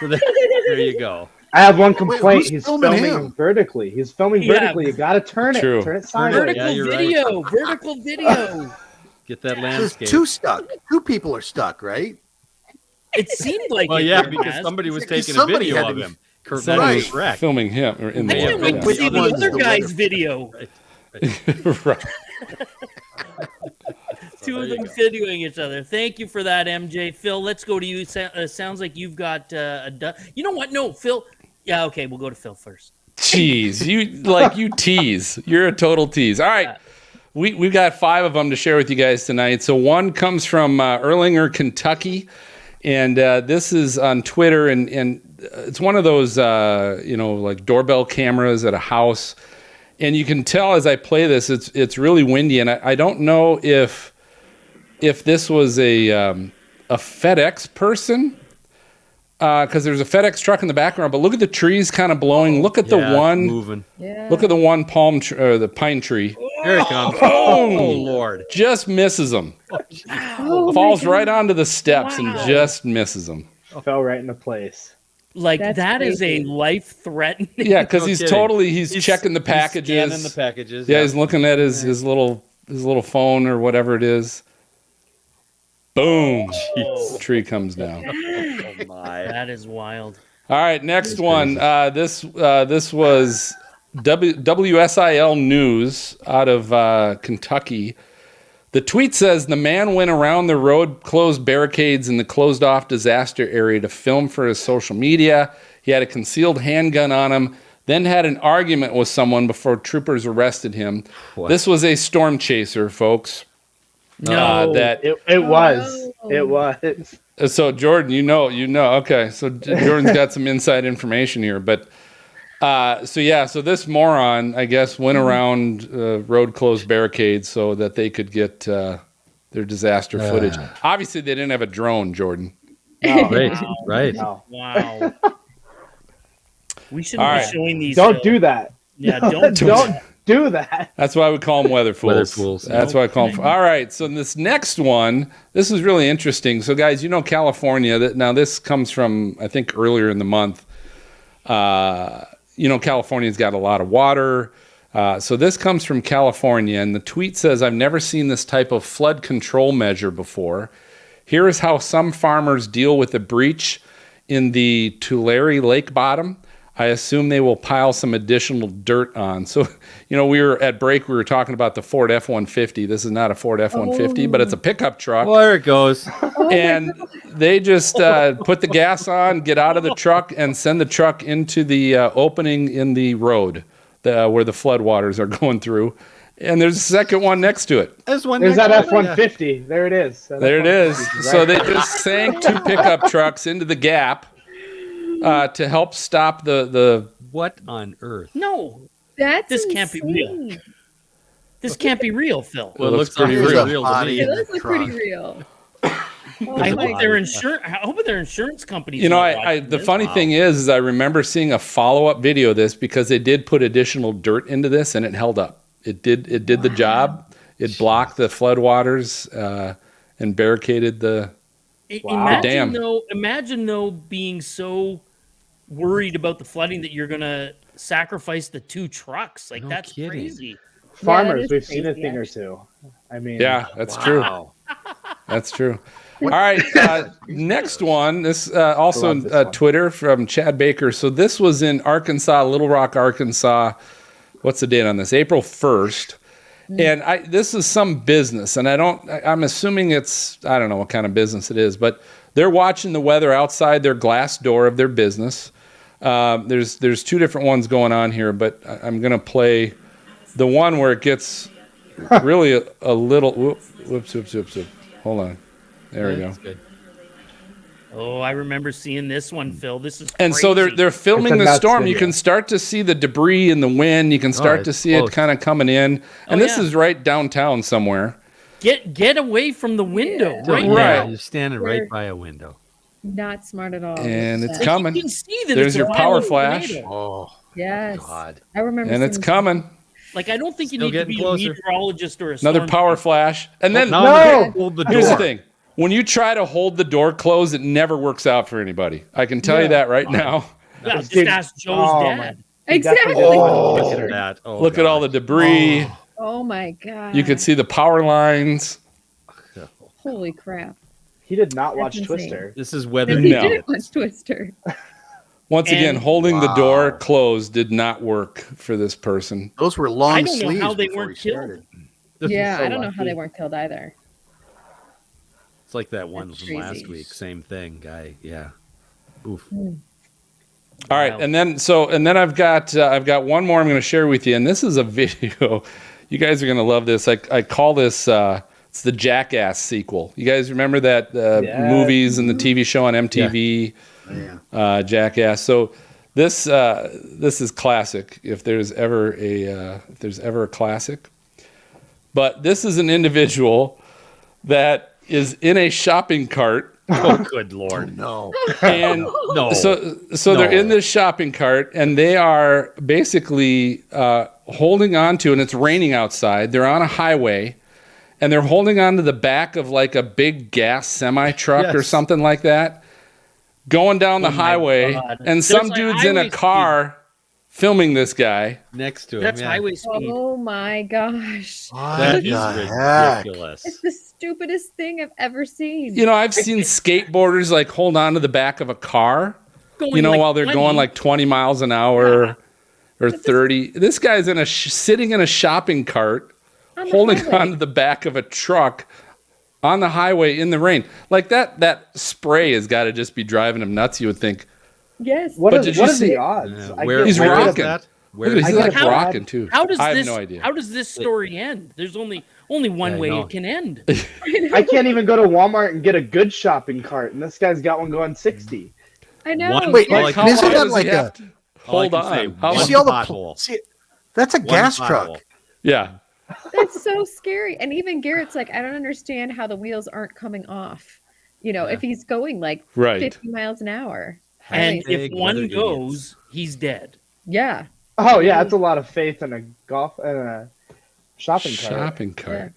Speaker 5: So there you go.
Speaker 7: I have one complaint.
Speaker 4: who's
Speaker 7: He's
Speaker 4: filming
Speaker 7: filming
Speaker 4: him?
Speaker 7: vertically. He's filming
Speaker 3: Yeah.
Speaker 7: vertically. You got to turn it.
Speaker 2: True.
Speaker 7: Turn it sideways.
Speaker 3: Vertical
Speaker 5: Yeah, you're right.
Speaker 3: video. Vertical video.
Speaker 5: Get that
Speaker 4: There's
Speaker 5: landscape.
Speaker 4: two stuck. Two people are stuck, right?
Speaker 3: It seemed like
Speaker 5: Well,
Speaker 3: it.
Speaker 5: yeah,
Speaker 3: Matt.
Speaker 5: because somebody was
Speaker 4: Because
Speaker 5: taking a
Speaker 4: somebody
Speaker 5: video
Speaker 4: had to
Speaker 5: of
Speaker 4: be-
Speaker 5: him.
Speaker 2: Somebody
Speaker 4: Right.
Speaker 2: was
Speaker 5: Correct.
Speaker 2: filming him or in
Speaker 3: I
Speaker 2: the
Speaker 3: can't wait to
Speaker 4: Which
Speaker 3: see the
Speaker 4: one's
Speaker 3: other
Speaker 4: the
Speaker 3: guy's
Speaker 4: weather?
Speaker 3: video.
Speaker 2: right.
Speaker 3: Two of them videoing each other. Thank you for that, MJ. Phil, let's go to you. Sounds like you've got you know what? No, Phil. Yeah, okay, we'll go to Phil first.
Speaker 2: Jeez, you tease. You're a total tease. All right. We've got 5 of them to share with you guys tonight. So one comes from Erlanger, Kentucky, and this is on Twitter, and it's one of those like doorbell cameras at a house, and you can tell as I play this, it's really windy, and I don't know if this was a FedEx person. Because there's a FedEx truck in the background, but look at the trees kind of blowing. Look at the one
Speaker 5: moving.
Speaker 1: Yeah.
Speaker 2: Look at the one the pine tree.
Speaker 5: Here it comes.
Speaker 2: Boom!
Speaker 5: Oh Lord!
Speaker 2: Just misses him. Falls right onto the steps and just misses him.
Speaker 7: Fell right into place.
Speaker 3: Like
Speaker 1: That's
Speaker 3: that is
Speaker 1: crazy.
Speaker 3: a life-threatening.
Speaker 2: Yeah, because
Speaker 5: No
Speaker 2: he's
Speaker 5: kidding.
Speaker 2: he's checking the packages.
Speaker 5: Scanning the packages.
Speaker 2: Yeah, he's looking at his little phone or whatever it is. Boom!
Speaker 5: Jeez.
Speaker 2: The tree comes down.
Speaker 5: Oh my!
Speaker 3: That is wild.
Speaker 2: All right, next one. This was WSIL News out of Kentucky. The tweet says the man went around the road closed barricades in the closed off disaster area to film for his social media. He had a concealed handgun on him, then had an argument with someone before troopers arrested him.
Speaker 5: What?
Speaker 2: This was a storm chaser, folks.
Speaker 3: No,
Speaker 7: It was. It was.
Speaker 2: So Jordan, you know. Okay, so Jordan's got some inside information here, but so this moron, I guess, went around road closed barricades so that they could get their disaster footage. Obviously, they didn't have a drone, Jordan.
Speaker 7: No,
Speaker 5: Right.
Speaker 7: no.
Speaker 3: wow. We shouldn't
Speaker 2: All
Speaker 3: be
Speaker 2: right.
Speaker 3: showing these.
Speaker 7: Don't do that.
Speaker 3: Yeah, don't do
Speaker 7: Don't
Speaker 3: that.
Speaker 7: do that.
Speaker 2: That's why we call them weather fools.
Speaker 5: Weather fools.
Speaker 2: That's why I call them. All right. So this next one, this is really interesting. So guys, California. Now this comes from I think earlier in the month. California's got a lot of water. So this comes from California, and the tweet says, "I've never seen this type of flood control measure before. Here is how some farmers deal with the breach in the Tulare Lake bottom. I assume they will pile some additional dirt on. So, we were at break, we were talking about the Ford F-150. This is not a Ford F-150, but it's a pickup truck.
Speaker 5: Well, there it goes.
Speaker 2: And they just put the gas on, get out of the truck, and send the truck into the opening in the road where the floodwaters are going through. And there's a second one next to it.
Speaker 7: There's that F-150. There it is.
Speaker 2: There it is. So they just sank 2 pickup trucks into the gap to help stop the.
Speaker 5: What on earth?
Speaker 3: No,
Speaker 1: This
Speaker 3: can't be real. This can't be real, Phil.
Speaker 5: Well, it looks
Speaker 2: pretty
Speaker 5: pretty
Speaker 2: real.
Speaker 5: real to me.
Speaker 1: It does look pretty real.
Speaker 3: I hope their insurance companies.
Speaker 2: The funny thing is I remember seeing a follow-up video of this because they did put additional dirt into this and it held up. It did the job. It blocked the floodwaters and barricaded the dam.
Speaker 3: Imagine though being so worried about the flooding that you're gonna sacrifice the 2 trucks. Like, that's
Speaker 5: kidding.
Speaker 3: crazy.
Speaker 7: Farmers,
Speaker 1: is
Speaker 7: we've
Speaker 1: crazy,
Speaker 7: seen a thing or two. I mean,
Speaker 2: Yeah, that's true. That's true. All right, next one. This also
Speaker 7: Love this one.
Speaker 2: Twitter from Chad Baker. So this was in Arkansas, Little Rock, Arkansas. What's the date on this? April 1st. And this is some business, and I'm assuming I don't know what kind of business it is, but they're watching the weather outside their glass door of their business. There's 2 different ones going on here, but I'm going to play the one where it gets really a little, whoops. Hold on. There we go.
Speaker 5: Good.
Speaker 3: Oh, I remember seeing this one, Phil. This is
Speaker 2: And so
Speaker 3: crazy.
Speaker 2: they're filming
Speaker 7: It's a
Speaker 2: the
Speaker 7: nuts
Speaker 2: storm.
Speaker 7: video.
Speaker 2: You can start to see the debris and the wind. You can start to
Speaker 5: it's
Speaker 2: see it
Speaker 5: close.
Speaker 2: kind of coming in. And this
Speaker 3: yeah.
Speaker 2: is right downtown somewhere.
Speaker 3: Get away from the window right
Speaker 2: Right.
Speaker 3: now.
Speaker 5: You're standing right by a window.
Speaker 1: Not smart at all.
Speaker 2: And it's
Speaker 1: But-
Speaker 2: coming.
Speaker 3: You can see that
Speaker 2: There's
Speaker 3: it's a
Speaker 2: your power
Speaker 3: violent
Speaker 2: flash.
Speaker 3: tornado.
Speaker 5: Oh,
Speaker 1: Yes.
Speaker 5: God.
Speaker 1: I remember.
Speaker 2: And it's
Speaker 1: seeing-
Speaker 2: coming.
Speaker 3: Like, I don't think you
Speaker 5: Still
Speaker 3: need to
Speaker 5: getting
Speaker 3: be
Speaker 5: closer.
Speaker 3: a meteorologist or a
Speaker 2: Another
Speaker 3: storm
Speaker 2: power
Speaker 3: chaser.
Speaker 2: flash. And then
Speaker 5: Hold the door.
Speaker 2: here's the thing. When you try to hold the door closed, it never works out for anybody. I can tell you that right now.
Speaker 3: Yeah, just
Speaker 7: Dude.
Speaker 3: ask Joe's
Speaker 7: Oh,
Speaker 3: dad.
Speaker 7: my-
Speaker 1: Exactly.
Speaker 5: Look at that. Oh,
Speaker 2: Look at all the debris.
Speaker 1: Oh my god.
Speaker 2: You could see the power lines.
Speaker 1: Holy crap.
Speaker 7: he did not watch
Speaker 1: That's insane.
Speaker 7: Twister.
Speaker 5: This is weather.
Speaker 1: Maybe he
Speaker 2: No.
Speaker 1: didn't watch Twister.
Speaker 2: Once again,
Speaker 3: And-
Speaker 2: holding the door closed did not work for this person.
Speaker 4: Those were long
Speaker 3: I don't know
Speaker 4: sleeves
Speaker 3: how they
Speaker 4: before
Speaker 3: weren't
Speaker 4: he
Speaker 3: killed.
Speaker 4: started.
Speaker 1: Yeah,
Speaker 7: so
Speaker 1: I don't know how
Speaker 7: lucky.
Speaker 1: they weren't killed either.
Speaker 5: It's like that one
Speaker 1: That's
Speaker 5: from last
Speaker 1: crazy.
Speaker 5: week. Same thing, guy. Yeah. Oof.
Speaker 2: All right,
Speaker 3: Wow.
Speaker 2: and then I've got one more I'm going to share with you, and this is a video. You guys are going to love this. I call this it's the Jackass sequel. You guys remember that
Speaker 7: Yeah.
Speaker 2: movies and the TV show on MTV, Jackass. So this is classic. If there's ever a classic, but this is an individual that is in a shopping cart.
Speaker 5: Oh, good Lord.
Speaker 4: No.
Speaker 2: And
Speaker 5: No.
Speaker 2: so they're in this shopping cart and they are basically holding on to, and it's raining outside. They're on a highway and they're holding on to the back of like a big gas semi truck or
Speaker 5: Yes.
Speaker 2: something like that, going down the
Speaker 3: Oh my
Speaker 2: highway.
Speaker 3: God.
Speaker 2: And some
Speaker 3: That's like
Speaker 2: dude's in a
Speaker 3: highway
Speaker 2: car filming this guy.
Speaker 5: Next to him.
Speaker 3: That's
Speaker 5: yeah.
Speaker 3: highway speed.
Speaker 1: Oh my gosh.
Speaker 5: That
Speaker 4: What
Speaker 5: is
Speaker 4: the heck?
Speaker 5: ridiculous.
Speaker 1: It's the stupidest thing I've ever seen.
Speaker 2: You know, I've seen skateboarders like hold on to the back of a car,
Speaker 3: Going like
Speaker 2: while they're
Speaker 3: 20.
Speaker 2: going like 20 miles an hour or 30. This guy's sitting in a shopping cart,
Speaker 1: On the
Speaker 2: holding
Speaker 1: highway.
Speaker 2: on to the back of a truck on the highway in the rain. Like that spray has got to just be driving him nuts, you would think.
Speaker 1: Yes.
Speaker 7: What
Speaker 2: But
Speaker 7: is
Speaker 2: did you
Speaker 7: what are
Speaker 2: see-
Speaker 7: the odds?
Speaker 5: Yeah,
Speaker 7: I
Speaker 5: where
Speaker 7: get-
Speaker 2: He's
Speaker 5: where is
Speaker 2: rocking.
Speaker 5: that?
Speaker 2: Look
Speaker 5: Where
Speaker 2: at
Speaker 5: is
Speaker 2: he's
Speaker 7: I
Speaker 2: like
Speaker 7: get
Speaker 2: rocking too.
Speaker 3: How does
Speaker 2: I have
Speaker 3: this?
Speaker 2: no idea.
Speaker 3: How does this story end? There's only one
Speaker 5: I
Speaker 3: way
Speaker 5: know.
Speaker 3: it can end.
Speaker 7: I can't even go to Walmart and get a good shopping cart, and this guy's got one going 60.
Speaker 1: I know.
Speaker 5: One-
Speaker 4: Wait,
Speaker 5: Well,
Speaker 2: Like,
Speaker 5: like,
Speaker 2: how
Speaker 4: isn't
Speaker 2: long
Speaker 4: that
Speaker 2: does
Speaker 4: like
Speaker 2: he
Speaker 4: a-
Speaker 2: have to
Speaker 5: All I
Speaker 2: hold
Speaker 5: can say,
Speaker 2: on? How
Speaker 4: You
Speaker 5: one
Speaker 4: see all the
Speaker 5: pothole.
Speaker 4: see, that's a
Speaker 5: One
Speaker 4: gas
Speaker 5: pothole.
Speaker 4: truck.
Speaker 2: Yeah.
Speaker 1: That's so scary. And even Garrett's like, I don't understand how the wheels aren't coming off. You know, if he's going like
Speaker 2: Right.
Speaker 1: 50 miles an hour.
Speaker 3: And
Speaker 1: Highway-
Speaker 3: if one
Speaker 5: weather
Speaker 3: goes, he's dead.
Speaker 1: yeah.
Speaker 7: Oh yeah, that's a lot of faith in a golf and a shopping cart.
Speaker 2: Shopping cart.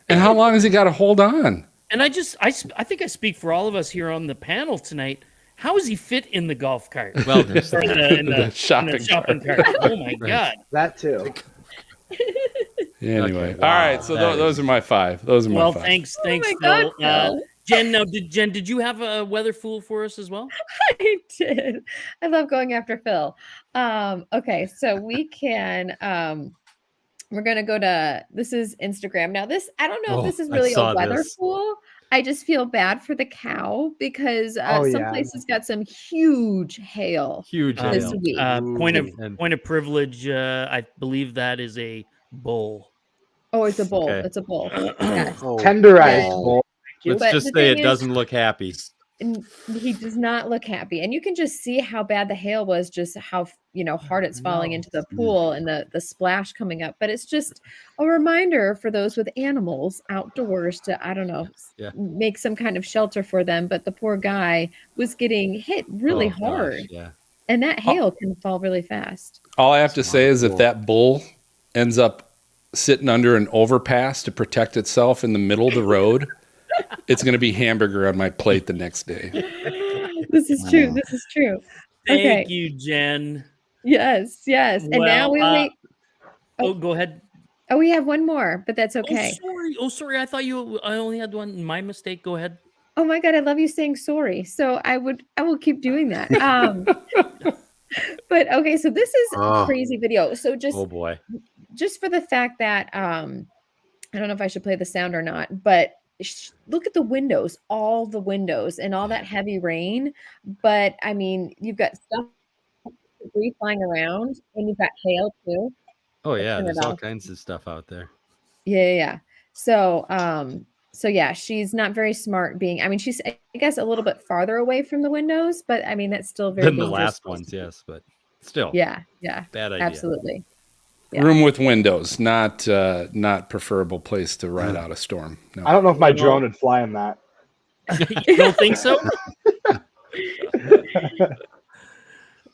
Speaker 2: And how long has he got to hold on?
Speaker 3: And I think I speak for all of us here on the panel tonight. How does he fit in the golf cart?
Speaker 5: Well, there's
Speaker 3: Or in the
Speaker 2: shopping
Speaker 3: shopping cart. Oh my God.
Speaker 7: That too.
Speaker 2: Anyway.
Speaker 5: Okay, wow.
Speaker 2: All right. So
Speaker 5: That
Speaker 2: those are my five. Those are my
Speaker 3: Well,
Speaker 2: five.
Speaker 3: thanks,
Speaker 1: Oh my
Speaker 3: Phil.
Speaker 1: God, Phil.
Speaker 3: Jen, now did you have a weather fool for us as well?
Speaker 1: I did. I love going after Phil. Okay, so we can we're gonna go to this is Instagram. Now, this I don't know if this is
Speaker 5: I
Speaker 1: really a
Speaker 5: saw
Speaker 1: weather
Speaker 5: this.
Speaker 1: fool. I just feel bad for the cow because
Speaker 7: Oh,
Speaker 1: some
Speaker 7: yeah.
Speaker 1: places got some huge hail
Speaker 5: Huge
Speaker 1: this
Speaker 5: hail.
Speaker 1: week.
Speaker 3: Point
Speaker 5: And-
Speaker 3: of privilege. I believe that is a bull.
Speaker 1: Oh, it's a bull.
Speaker 5: Okay.
Speaker 1: It's a bull. Yes.
Speaker 4: Oh,
Speaker 7: Tenderized
Speaker 1: And-
Speaker 7: bull. Thank you.
Speaker 5: Let's
Speaker 1: But
Speaker 5: just
Speaker 1: the
Speaker 5: say
Speaker 1: thing
Speaker 5: it
Speaker 1: is-
Speaker 5: doesn't look happy.
Speaker 1: And he does not look happy. And you can just see how bad the hail was, just how hard it's falling into the pool and the splash coming up. But it's just a reminder for those with animals outdoors to, I don't know,
Speaker 5: Yeah.
Speaker 1: make some kind of shelter for them. But the poor guy was getting hit really
Speaker 5: Oh, gosh,
Speaker 1: hard.
Speaker 5: yeah.
Speaker 1: And that hail can fall really fast.
Speaker 2: All I have to say is if that bull ends up sitting under an overpass to protect itself in the middle of the road, it's going to be hamburger on my plate the next day.
Speaker 1: This is true. This is true.
Speaker 3: Thank you, Jen.
Speaker 1: Yes, yes. And now we
Speaker 3: Well,
Speaker 1: wait.
Speaker 3: go ahead.
Speaker 1: Oh, we have one more, but that's okay.
Speaker 3: Oh, sorry. I thought I only had one. My mistake. Go ahead.
Speaker 1: Oh my God, I love you saying sorry. So I will keep doing that. But okay, so this is a crazy video. So
Speaker 5: Oh boy.
Speaker 1: just for the fact that I don't know if I should play the sound or not, but look at the windows, all the windows and all that heavy rain. But I mean, you've got stuff debris flying around and you've got hail too.
Speaker 5: Oh yeah,
Speaker 1: turn it
Speaker 5: there's all
Speaker 1: off.
Speaker 5: kinds of stuff out there.
Speaker 1: Yeah. So yeah, she's not very smart I mean, she's I guess a little bit farther away from the windows, but I mean that's still very
Speaker 5: Than the
Speaker 1: dangerous.
Speaker 5: last ones, yes, but still.
Speaker 1: Yeah.
Speaker 5: Bad idea.
Speaker 1: Absolutely. Yeah.
Speaker 2: Room with windows, not preferable place to ride out a storm. No.
Speaker 7: I don't know if my drone would fly in that.
Speaker 3: You don't think so?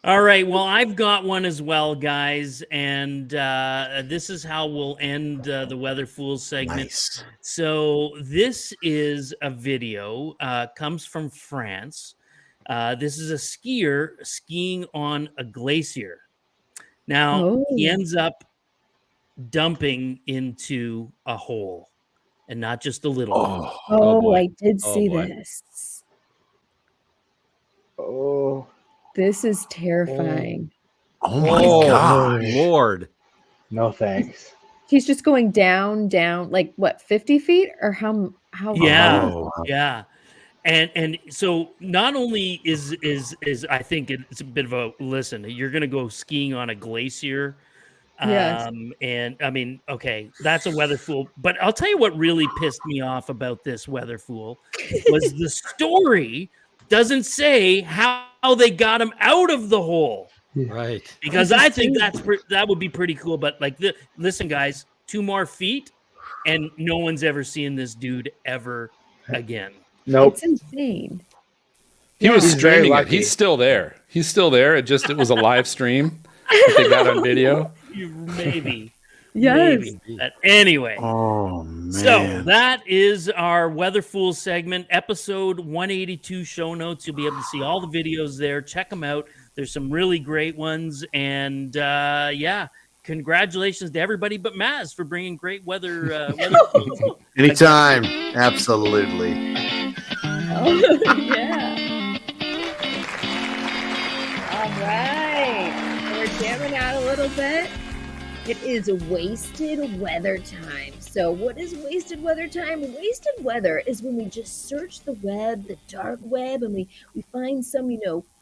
Speaker 3: All right. Well, I've got one as well, guys, and this is how we'll end the Weather Fools segment.
Speaker 4: Nice.
Speaker 3: So this is a video, comes from France. This is a skier skiing on a glacier. Now, he ends up dumping into a hole, and not just a little one.
Speaker 1: Oh,
Speaker 5: boy.
Speaker 1: I did
Speaker 5: Oh,
Speaker 1: see
Speaker 5: boy.
Speaker 1: this.
Speaker 7: Oh,
Speaker 1: This is terrifying.
Speaker 4: Oh my God.
Speaker 5: Lord.
Speaker 7: no thanks.
Speaker 1: He's just going down, like what, 50 feet or how
Speaker 3: Yeah.
Speaker 4: Oh.
Speaker 3: Yeah. And so not only is I think it's a bit of a listen, you're gonna go skiing on a glacier.
Speaker 1: Yes.
Speaker 3: And I mean, okay, that's a weather fool. But I'll tell you what really pissed me off about this weather fool was the story doesn't say how they got him out of the hole.
Speaker 5: Right.
Speaker 3: Because I think that would be pretty cool. But like, listen, guys, 2 more feet, and no one's ever seen this dude ever again.
Speaker 7: Nope.
Speaker 1: It's insane.
Speaker 2: He was
Speaker 7: He's very
Speaker 2: streaming it.
Speaker 7: lucky.
Speaker 2: He's still there. He's still there. It was a live stream that they got on video.
Speaker 3: Maybe.
Speaker 1: Yes.
Speaker 3: Maybe. But anyway.
Speaker 4: Oh man.
Speaker 3: So that is our Weather Fool segment, episode 182 show notes. You'll be able to see all the videos there. Check them out. There's some really great ones. And yeah, congratulations to everybody but Maz for bringing great weather.
Speaker 4: Anytime. Absolutely.
Speaker 1: Oh, yeah. All right. We're jamming out a little bit. It is wasted weather time. So what is wasted weather time? Wasted weather is when we just search the web, the dark web, and we find some,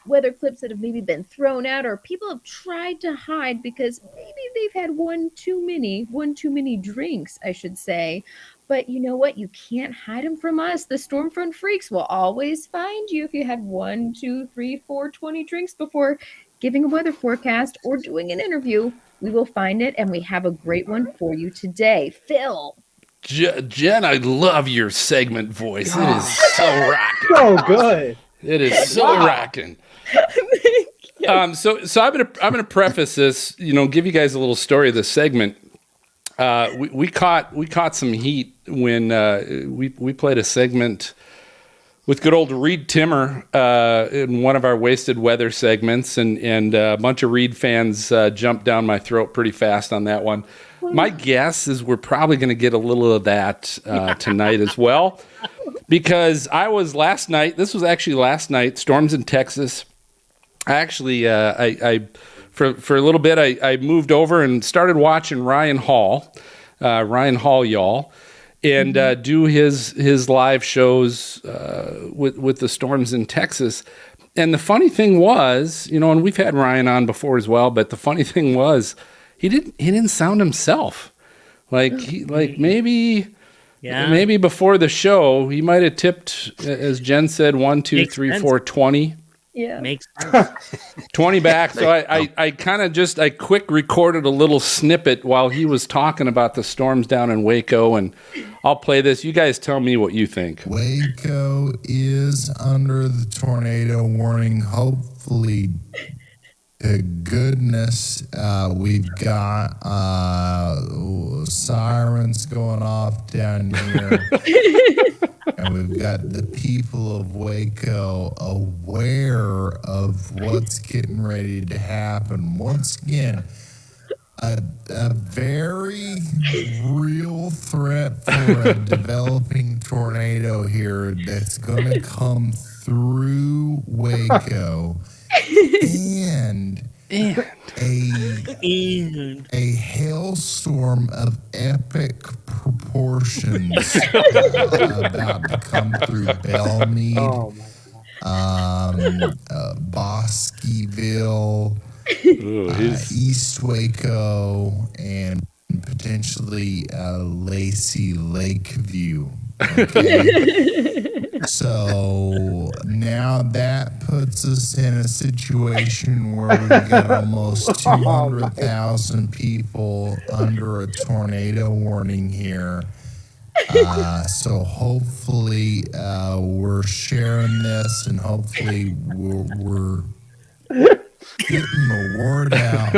Speaker 1: weather clips that have maybe been thrown out or people have tried to hide because maybe they've had one too many drinks, I should say. But you know what? You can't hide them from us. The Stormfront Freaks will always find you if you had 1, 2, 3, 4, 20 drinks before giving a weather forecast or doing an interview. We will find it, and we have a great one for you today. Phil.
Speaker 2: Jen, I love your segment voice. It is so rocking.
Speaker 7: So good.
Speaker 2: It is so rocking. So I'm gonna preface this, give you guys a little story of this segment. We caught some heat when we played a segment with good old Reed Timmer in one of our wasted weather segments, and a bunch of Reed fans jumped down my throat pretty fast on that one. My guess is we're probably going to get a little of that tonight as well, because I was last night. This was actually last night. Storms in Texas. I actually, I for a little bit, I moved over and started watching Ryan Hall, y'all, and do his live shows with the storms in Texas. And the funny thing was, and we've had Ryan on before as well, but the funny thing was, he didn't sound himself. Maybe before the show he might have tipped, as Jen said, 1, 2, 3, 4, 20.
Speaker 1: Yeah.
Speaker 3: Makes sense.
Speaker 2: 20 back. So I kind of I quick recorded a little snippet while he was talking about the storms down in Waco, and I'll play this. You guys tell me what you think.
Speaker 9: Waco is under the tornado warning. Hopefully, to goodness, we've got sirens going off down here. And we've got the people of Waco aware of what's getting ready to happen. Once again, a very real threat for a developing tornado here that's going to come through Waco. And a hailstorm of epic proportions about to come through Bellmead, Bosqueville, East Waco, and potentially Lacey Lakeview. Okay? So now that puts us in a situation where we've got almost 200,000 people under a tornado warning here. So hopefully we're sharing this, and hopefully we're getting the word out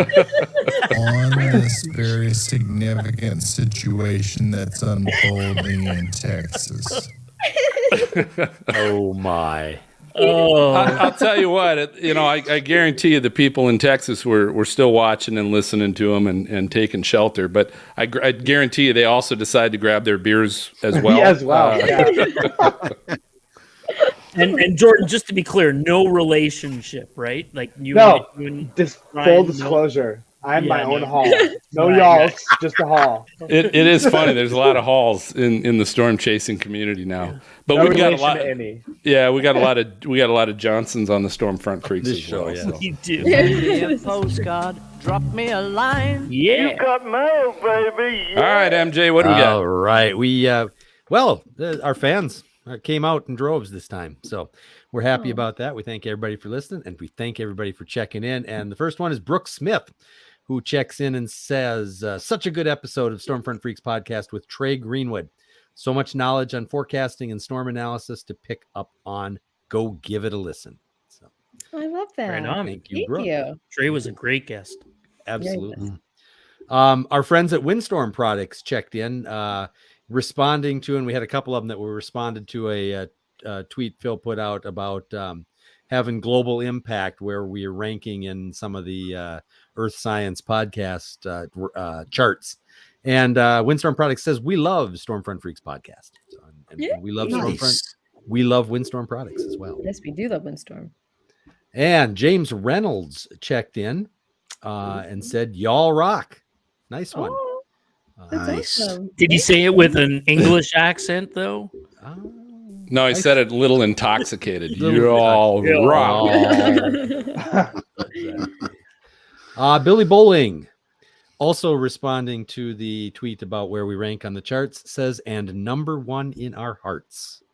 Speaker 9: on this very significant situation that's unfolding in Texas.
Speaker 5: Oh my!
Speaker 2: I'll tell you what. I guarantee you the people in Texas were still watching and listening to him and taking shelter. But I guarantee you they also decided to grab their beers as well.
Speaker 7: Yeah.
Speaker 3: And Jordan, just to be clear, no relationship, right? Like
Speaker 7: just full disclosure. I'm my own hall. No
Speaker 3: Right.
Speaker 7: y'all, just a hall.
Speaker 2: It is funny. There's a lot of halls in the storm chasing community now, but
Speaker 7: No
Speaker 2: we've got a
Speaker 7: relation
Speaker 2: lot.
Speaker 7: to any.
Speaker 2: Yeah, we got a lot of Johnsons on the Stormfront Freaks
Speaker 5: This
Speaker 2: as
Speaker 5: show,
Speaker 2: well.
Speaker 5: yeah.
Speaker 2: So.
Speaker 3: You do.
Speaker 10: Send me a postcard, drop me a line.
Speaker 3: Yeah.
Speaker 10: got mail, baby.
Speaker 2: All right, MJ, what do we got?
Speaker 5: All right, we our fans came out in droves this time, so we're happy about that. We thank everybody for listening, and we thank everybody for checking in. And the first one is Brooke Smith, who checks in and says, such a good episode of Stormfront Freaks podcast with Trey Greenwood. So much knowledge on forecasting and storm analysis to pick up on. Go give it a listen. So
Speaker 1: I love that.
Speaker 3: Right on.
Speaker 5: thank you,
Speaker 1: Thank
Speaker 5: Brooke.
Speaker 1: you.
Speaker 3: Trey was a great guest.
Speaker 5: Absolutely. Our friends at Windstorm Products checked in, responding to, and we had a couple of them that were responded to a tweet Phil put out about having global impact, where we are ranking in some of the Earth Science podcast charts. And Windstorm Products says, we love Stormfront Freaks podcast. So, and we love Stormfront. We love Windstorm Products as well.
Speaker 1: Yes, we do love Windstorm.
Speaker 5: And James Reynolds checked in and said, y'all rock. Nice one.
Speaker 1: Oh, that's
Speaker 4: Nice.
Speaker 1: awesome.
Speaker 3: Did he say it with an English accent though?
Speaker 2: No, he said it a little intoxicated.
Speaker 5: Little
Speaker 2: You're all
Speaker 5: intoxicated.
Speaker 2: wrong.
Speaker 5: Billy Bowling, also responding to the tweet about where we rank on the charts, says, and number one in our hearts.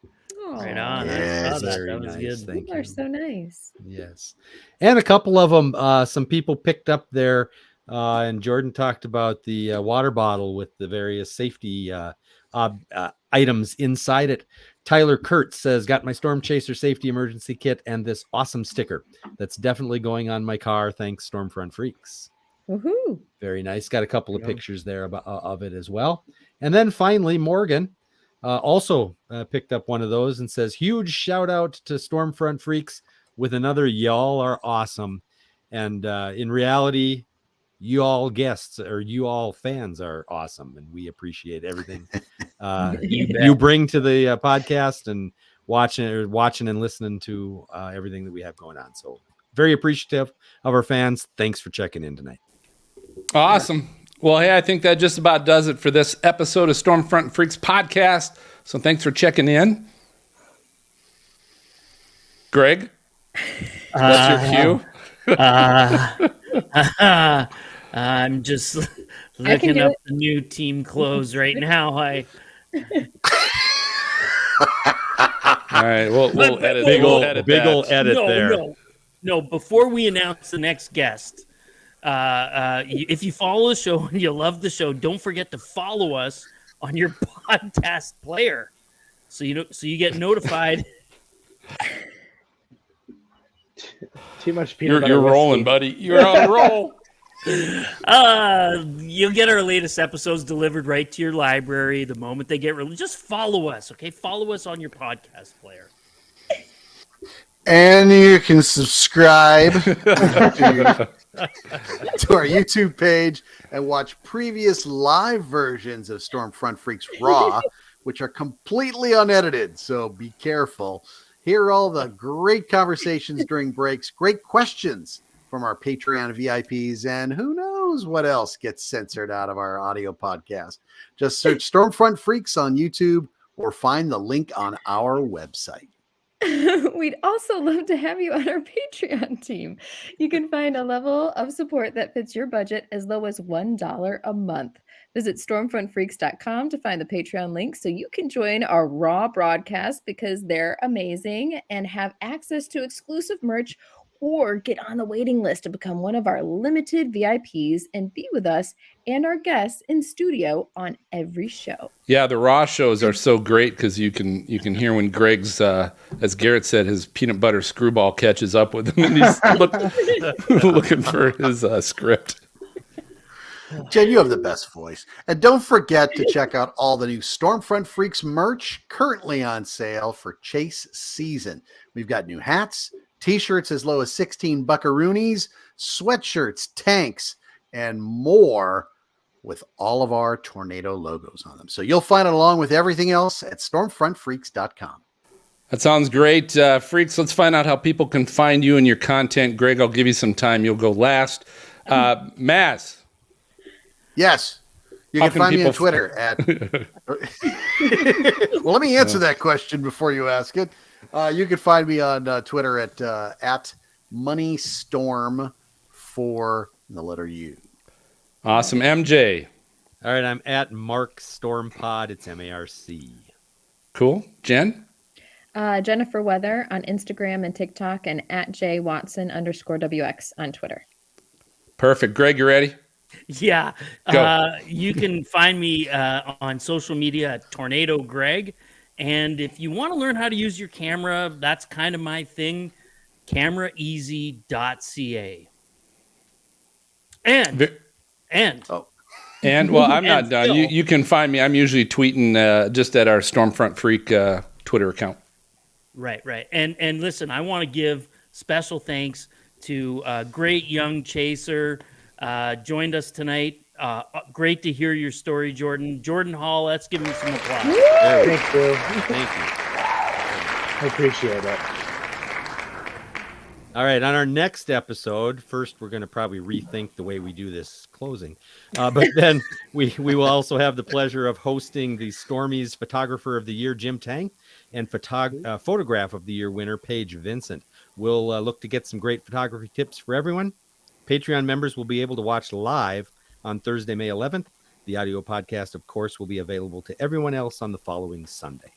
Speaker 3: Right on.
Speaker 4: Yes,
Speaker 3: I saw that.
Speaker 5: very
Speaker 3: That was
Speaker 5: nice.
Speaker 3: good.
Speaker 5: Thank
Speaker 1: People are
Speaker 5: you.
Speaker 1: so nice.
Speaker 5: Yes. And a couple of them, some people picked up their, and Jordan talked about the water bottle with the various safety items inside it. Tyler Kurtz says, got my Storm Chaser safety emergency kit and this awesome sticker. That's definitely going on my car. Thanks, Stormfront Freaks.
Speaker 1: Woohoo.
Speaker 5: Very nice. Got a couple of pictures there of it as well. And then finally, Morgan also picked up one of those and says, huge shout out to Stormfront Freaks with another y'all are awesome. And in reality, you all guests or you all fans are awesome, and we appreciate everything you bring to the podcast and watching and listening to everything that we have going on. So very appreciative of our fans. Thanks for checking in tonight.
Speaker 2: Awesome. Well, hey, I think that just about does it for this episode of Stormfront Freaks podcast. So thanks for checking in. Greg, what's your cue?
Speaker 3: I'm just looking up the new team clothes right now. All
Speaker 2: right, we'll edit.
Speaker 5: Big old edit
Speaker 3: no,
Speaker 5: there.
Speaker 3: No. Before we announce the next guest, if you follow the show and you love the show, don't forget to follow us on your podcast player, so you get notified.
Speaker 7: Too much peanut butter.
Speaker 2: You're rolling, buddy. You're on a roll.
Speaker 3: You'll get our latest episodes delivered right to your library the moment they get released. Just follow us, okay? Follow us on your podcast player.
Speaker 4: And you can subscribe to our YouTube page and watch previous live versions of Stormfront Freaks Raw, which are completely unedited. So be careful. Hear all the great conversations during breaks, great questions from our Patreon VIPs, and who knows what else gets censored out of our audio podcast. Just search Stormfront Freaks on YouTube or find the link on our website.
Speaker 1: We'd also love to have you on our Patreon team. You can find a level of support that fits your budget as low as $1 a month. Visit stormfrontfreaks.com to find the Patreon link so you can join our Raw broadcast because they're amazing and have access to exclusive merch, or get on the waiting list to become one of our limited VIPs and be with us and our guests in studio on every show.
Speaker 2: Yeah, the Raw shows are so great because you can hear when Greg's, as Garrett said, his peanut butter screwball catches up with him and he's looking for his script.
Speaker 4: Jen, you have the best voice. And don't forget to check out all the new Stormfront Freaks merch currently on sale for chase season. We've got new hats, t-shirts as low as 16 buckaroonies, sweatshirts, tanks, and more with all of our tornado logos on them. So you'll find it along with everything else at stormfrontfreaks.com.
Speaker 2: That sounds great. Freaks, let's find out how people can find you and your content. Greg, I'll give you some time. You'll go last. Maz.
Speaker 4: Yes. You can find me on Twitter at... Well, let me answer that question before you ask it. You can find me on Twitter at MoneyStorm for the letter U.
Speaker 2: Awesome. MJ.
Speaker 5: All right, I'm at Mark Stormpod. It's MARC.
Speaker 2: Cool. Jen?
Speaker 1: Jennifer Weather on Instagram and TikTok, and at JWatson_WX on Twitter.
Speaker 2: Perfect. Greg, you ready?
Speaker 3: Yeah. You can find me on social media at Tornado Greg. And if you want to learn how to use your camera, that's kind of my thing, cameraeasy.ca. And well, I'm not done. You can find me. I'm usually tweeting just at our Stormfront Freak Twitter account. Right. And listen, I want to give special thanks to a great young chaser joined us tonight. Great to hear your story, Jordan. Jordan Hall, let's give him some applause.
Speaker 7: Thank you.
Speaker 5: Thank you.
Speaker 7: I appreciate it.
Speaker 5: All right, on our next episode, first we're going to probably rethink the way we do this closing. But then we will also have the pleasure of hosting the Stormy's Photographer of the Year, Jim Tang, and Photograph of the Year winner, Paige Vincent. We'll look to get some great photography tips for everyone. Patreon members will be able to watch live on Thursday, May 11th. The audio podcast, of course, will be available to everyone else on the following Sunday.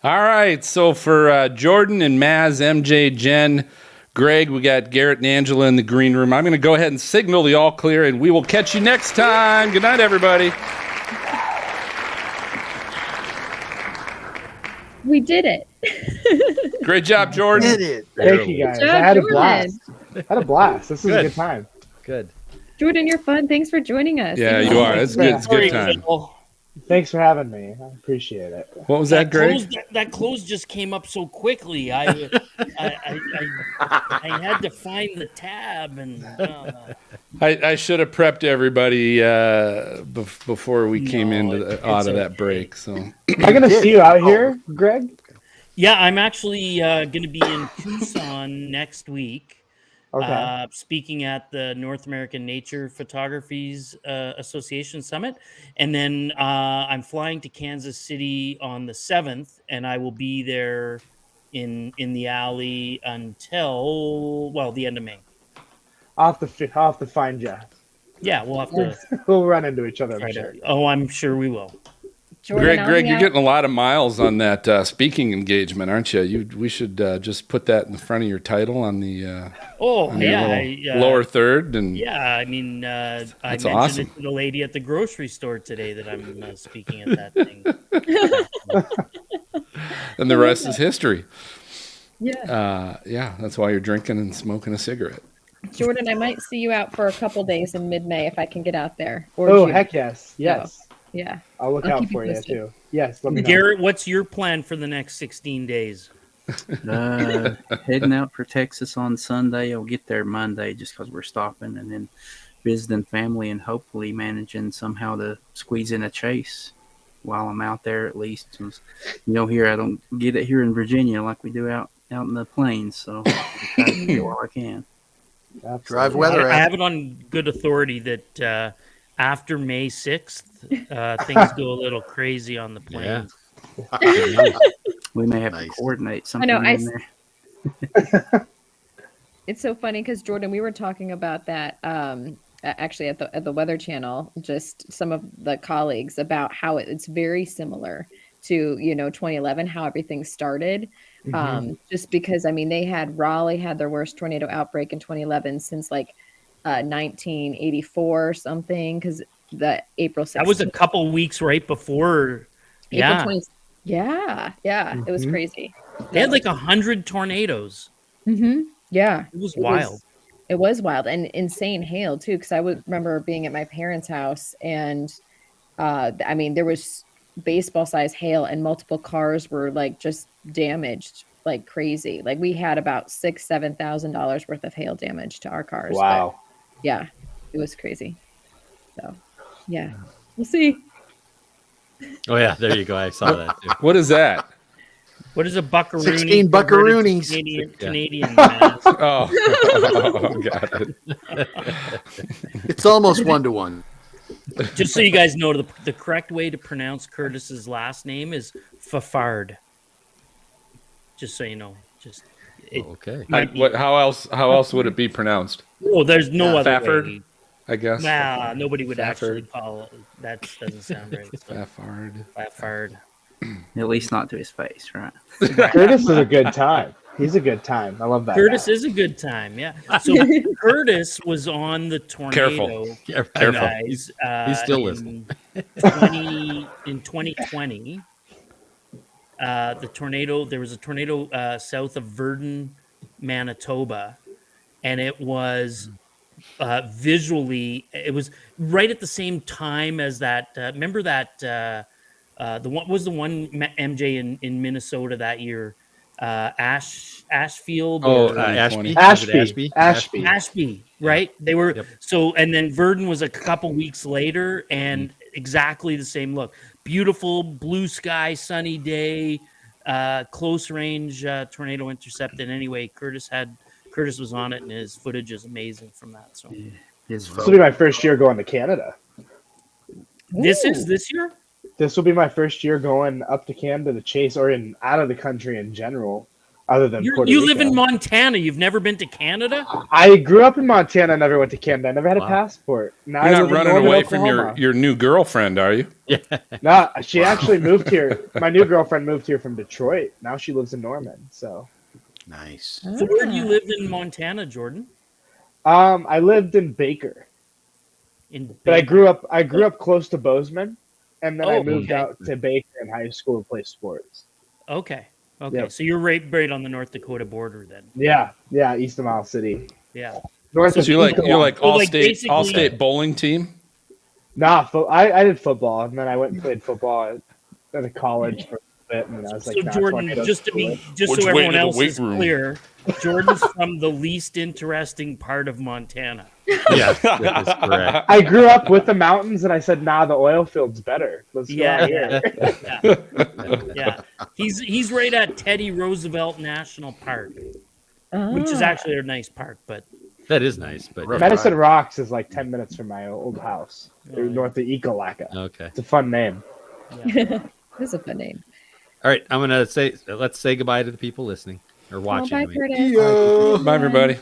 Speaker 2: All right, so for Jordan and Maz, MJ, Jen, Greg, we got Garrett and Angela in the green room. I'm going to go ahead and signal the all clear, and we will catch you next time. Good night, everybody.
Speaker 1: We did it.
Speaker 2: Great job, Jordan.
Speaker 4: Did it.
Speaker 7: Thank you, guys.
Speaker 1: Good job,
Speaker 7: I had a
Speaker 1: Jordan.
Speaker 7: blast. This was a good time.
Speaker 5: Good.
Speaker 1: Jordan, you're fun. Thanks for joining us.
Speaker 2: Yeah, you are. It's good. It's a good time.
Speaker 7: Thanks for having me. I appreciate it.
Speaker 2: What was that, Greg?
Speaker 3: That close just came up so quickly. I had to find the tab and.
Speaker 2: I should have prepped everybody before we came out of that break. So
Speaker 7: Am I going to see you out here, Greg?
Speaker 3: Yeah, I'm actually going to be in Tucson next week.
Speaker 7: Okay.
Speaker 3: Speaking at the North American Nature Photography's Association Summit. And then I'm flying to Kansas City on the 7th, and I will be there in the alley until, well, the end of May.
Speaker 7: I'll have to find you.
Speaker 3: Yeah, we'll have to.
Speaker 7: We'll run into each other, I'm sure.
Speaker 3: Oh, I'm sure we will.
Speaker 1: Jordan,
Speaker 2: Greg, you're getting a lot of miles on that speaking engagement, aren't you? We should just put that in the front of your title on the lower third. And
Speaker 3: yeah, I mean, I mentioned
Speaker 2: awesome.
Speaker 3: it to the lady at the grocery store today that I'm speaking at that thing.
Speaker 2: And the rest is history.
Speaker 1: Yeah.
Speaker 2: Yeah, that's why you're drinking and smoking a cigarette.
Speaker 1: Jordan, I might see you out for a couple days in mid-May if I can get out there. Or
Speaker 7: Oh,
Speaker 1: June.
Speaker 7: heck yes. Yes.
Speaker 1: Yeah.
Speaker 7: I'll look out for you, too. Yes, let me know.
Speaker 3: Garrett, what's your plan for the next 16 days?
Speaker 8: Heading out for Texas on Sunday. I'll get there Monday just because we're stopping, and then visiting family and hopefully managing somehow to squeeze in a chase while I'm out there at least. Here I don't get it here in Virginia like we do out in the plains, so I try to do all I can.
Speaker 4: Absolutely. Drive weather.
Speaker 3: I have it on good authority that after May 6th, things go a little crazy on the plains.
Speaker 8: Yeah. We may have to coordinate something in there.
Speaker 1: It's so funny because Jordan, we were talking about that actually at the Weather Channel. Just some of the colleagues about how it's very similar to 2011, how everything started. Just because Raleigh had their worst tornado outbreak in 2011 since 1984 or something, because the April 16th.
Speaker 3: That was a couple weeks right before.
Speaker 1: April 20th. Yeah. It was crazy.
Speaker 3: They had 100 tornadoes.
Speaker 1: Yeah.
Speaker 3: It was wild.
Speaker 1: It was wild and insane hail too, because I would remember being at my parents' house and there was baseball size hail and multiple cars were just damaged like crazy. We had about $6,000-$7,000 worth of hail damage to our cars.
Speaker 7: Wow.
Speaker 1: But, yeah, it was crazy. So yeah, we'll see.
Speaker 5: Oh yeah, there you go. I saw that too.
Speaker 2: What is that?
Speaker 3: What is a buckaroonie?
Speaker 4: 16 buckaroonies.
Speaker 3: Canadian
Speaker 2: Oh, got it.
Speaker 4: It's almost 1-to-1.
Speaker 3: Just so you guys know, the correct way to pronounce Curtis's last name is Fafard. Just so you know.
Speaker 5: Okay.
Speaker 2: How else would it be pronounced?
Speaker 3: Oh, there's no other
Speaker 2: Fafford,
Speaker 3: way.
Speaker 2: I guess.
Speaker 3: Nah, nobody would actually
Speaker 2: Fafford.
Speaker 3: call it. That doesn't sound right. Faffard.
Speaker 8: At least not to his face, right?
Speaker 7: Curtis is a good time. He's a good time. I love that.
Speaker 3: Curtis is a good time, yeah. So Curtis was on the tornado.
Speaker 5: Careful.
Speaker 3: Guys,
Speaker 5: He's still listening.
Speaker 3: In 2020, there was a tornado south of Virden, Manitoba, and it was visually, it was right at the same time as that. Remember that the one MJ in Minnesota that year, Ashfield or Ashby, right? They were so, and then Virden was a couple weeks later, and exactly the same look. Beautiful blue sky, sunny day, close range tornado intercepted. Anyway, Curtis was on it, and his footage is amazing from that. So
Speaker 7: this will be my first year going to Canada.
Speaker 3: This year.
Speaker 7: This will be my first year going up to Canada to chase, or out of the country in general, other than Puerto Rico.
Speaker 3: You live in Montana. You've never been to Canada?
Speaker 7: I grew up in Montana. Never went to Canada. I never had a passport. Now
Speaker 2: You're not running away from your new girlfriend, are you?
Speaker 5: Yeah.
Speaker 7: No, she actually moved here. My new girlfriend moved here from Detroit. Now she lives in Norman. So
Speaker 4: nice.
Speaker 3: So where do you live in Montana, Jordan?
Speaker 7: I lived in Baker. But I grew up close to Bozeman. And then I moved out to Baker in high school to play sports.
Speaker 3: Okay.
Speaker 7: Yep.
Speaker 3: So you're right on the North Dakota border then.
Speaker 7: Yeah, east of Miles City.
Speaker 3: Yeah.
Speaker 2: So you're like all state bowling team?
Speaker 7: Nah, I did football, and then I went and played football at a college for a bit, and I was like,
Speaker 3: So
Speaker 7: nah,
Speaker 3: Jordan,
Speaker 7: tornadoes
Speaker 3: just
Speaker 7: are
Speaker 3: to
Speaker 7: cooler.
Speaker 3: just
Speaker 2: Which
Speaker 3: so
Speaker 2: way
Speaker 3: everyone
Speaker 2: to the
Speaker 3: else
Speaker 2: weight
Speaker 3: is
Speaker 2: room?
Speaker 3: clear, Jordan's from the least interesting part of Montana.
Speaker 5: Yes, that is correct.
Speaker 7: I grew up with the mountains, and I said, nah, the oil field's better. Let's go out here.
Speaker 3: Yeah. He's right at Teddy Roosevelt National Park, which is
Speaker 1: Ah.
Speaker 3: actually a nice park, but
Speaker 5: That is nice, but
Speaker 4: Right.
Speaker 7: Medicine Rocks is like 10 minutes from my old house,
Speaker 3: Oh, yeah.
Speaker 7: north of Ekalaka.
Speaker 5: okay.
Speaker 7: It's a fun name.
Speaker 1: That's a fun name.
Speaker 5: All right, I'm gonna say let's say goodbye to the people listening or watching.
Speaker 1: Bye,
Speaker 5: I mean.
Speaker 1: Curtis.
Speaker 2: Bye, everybody.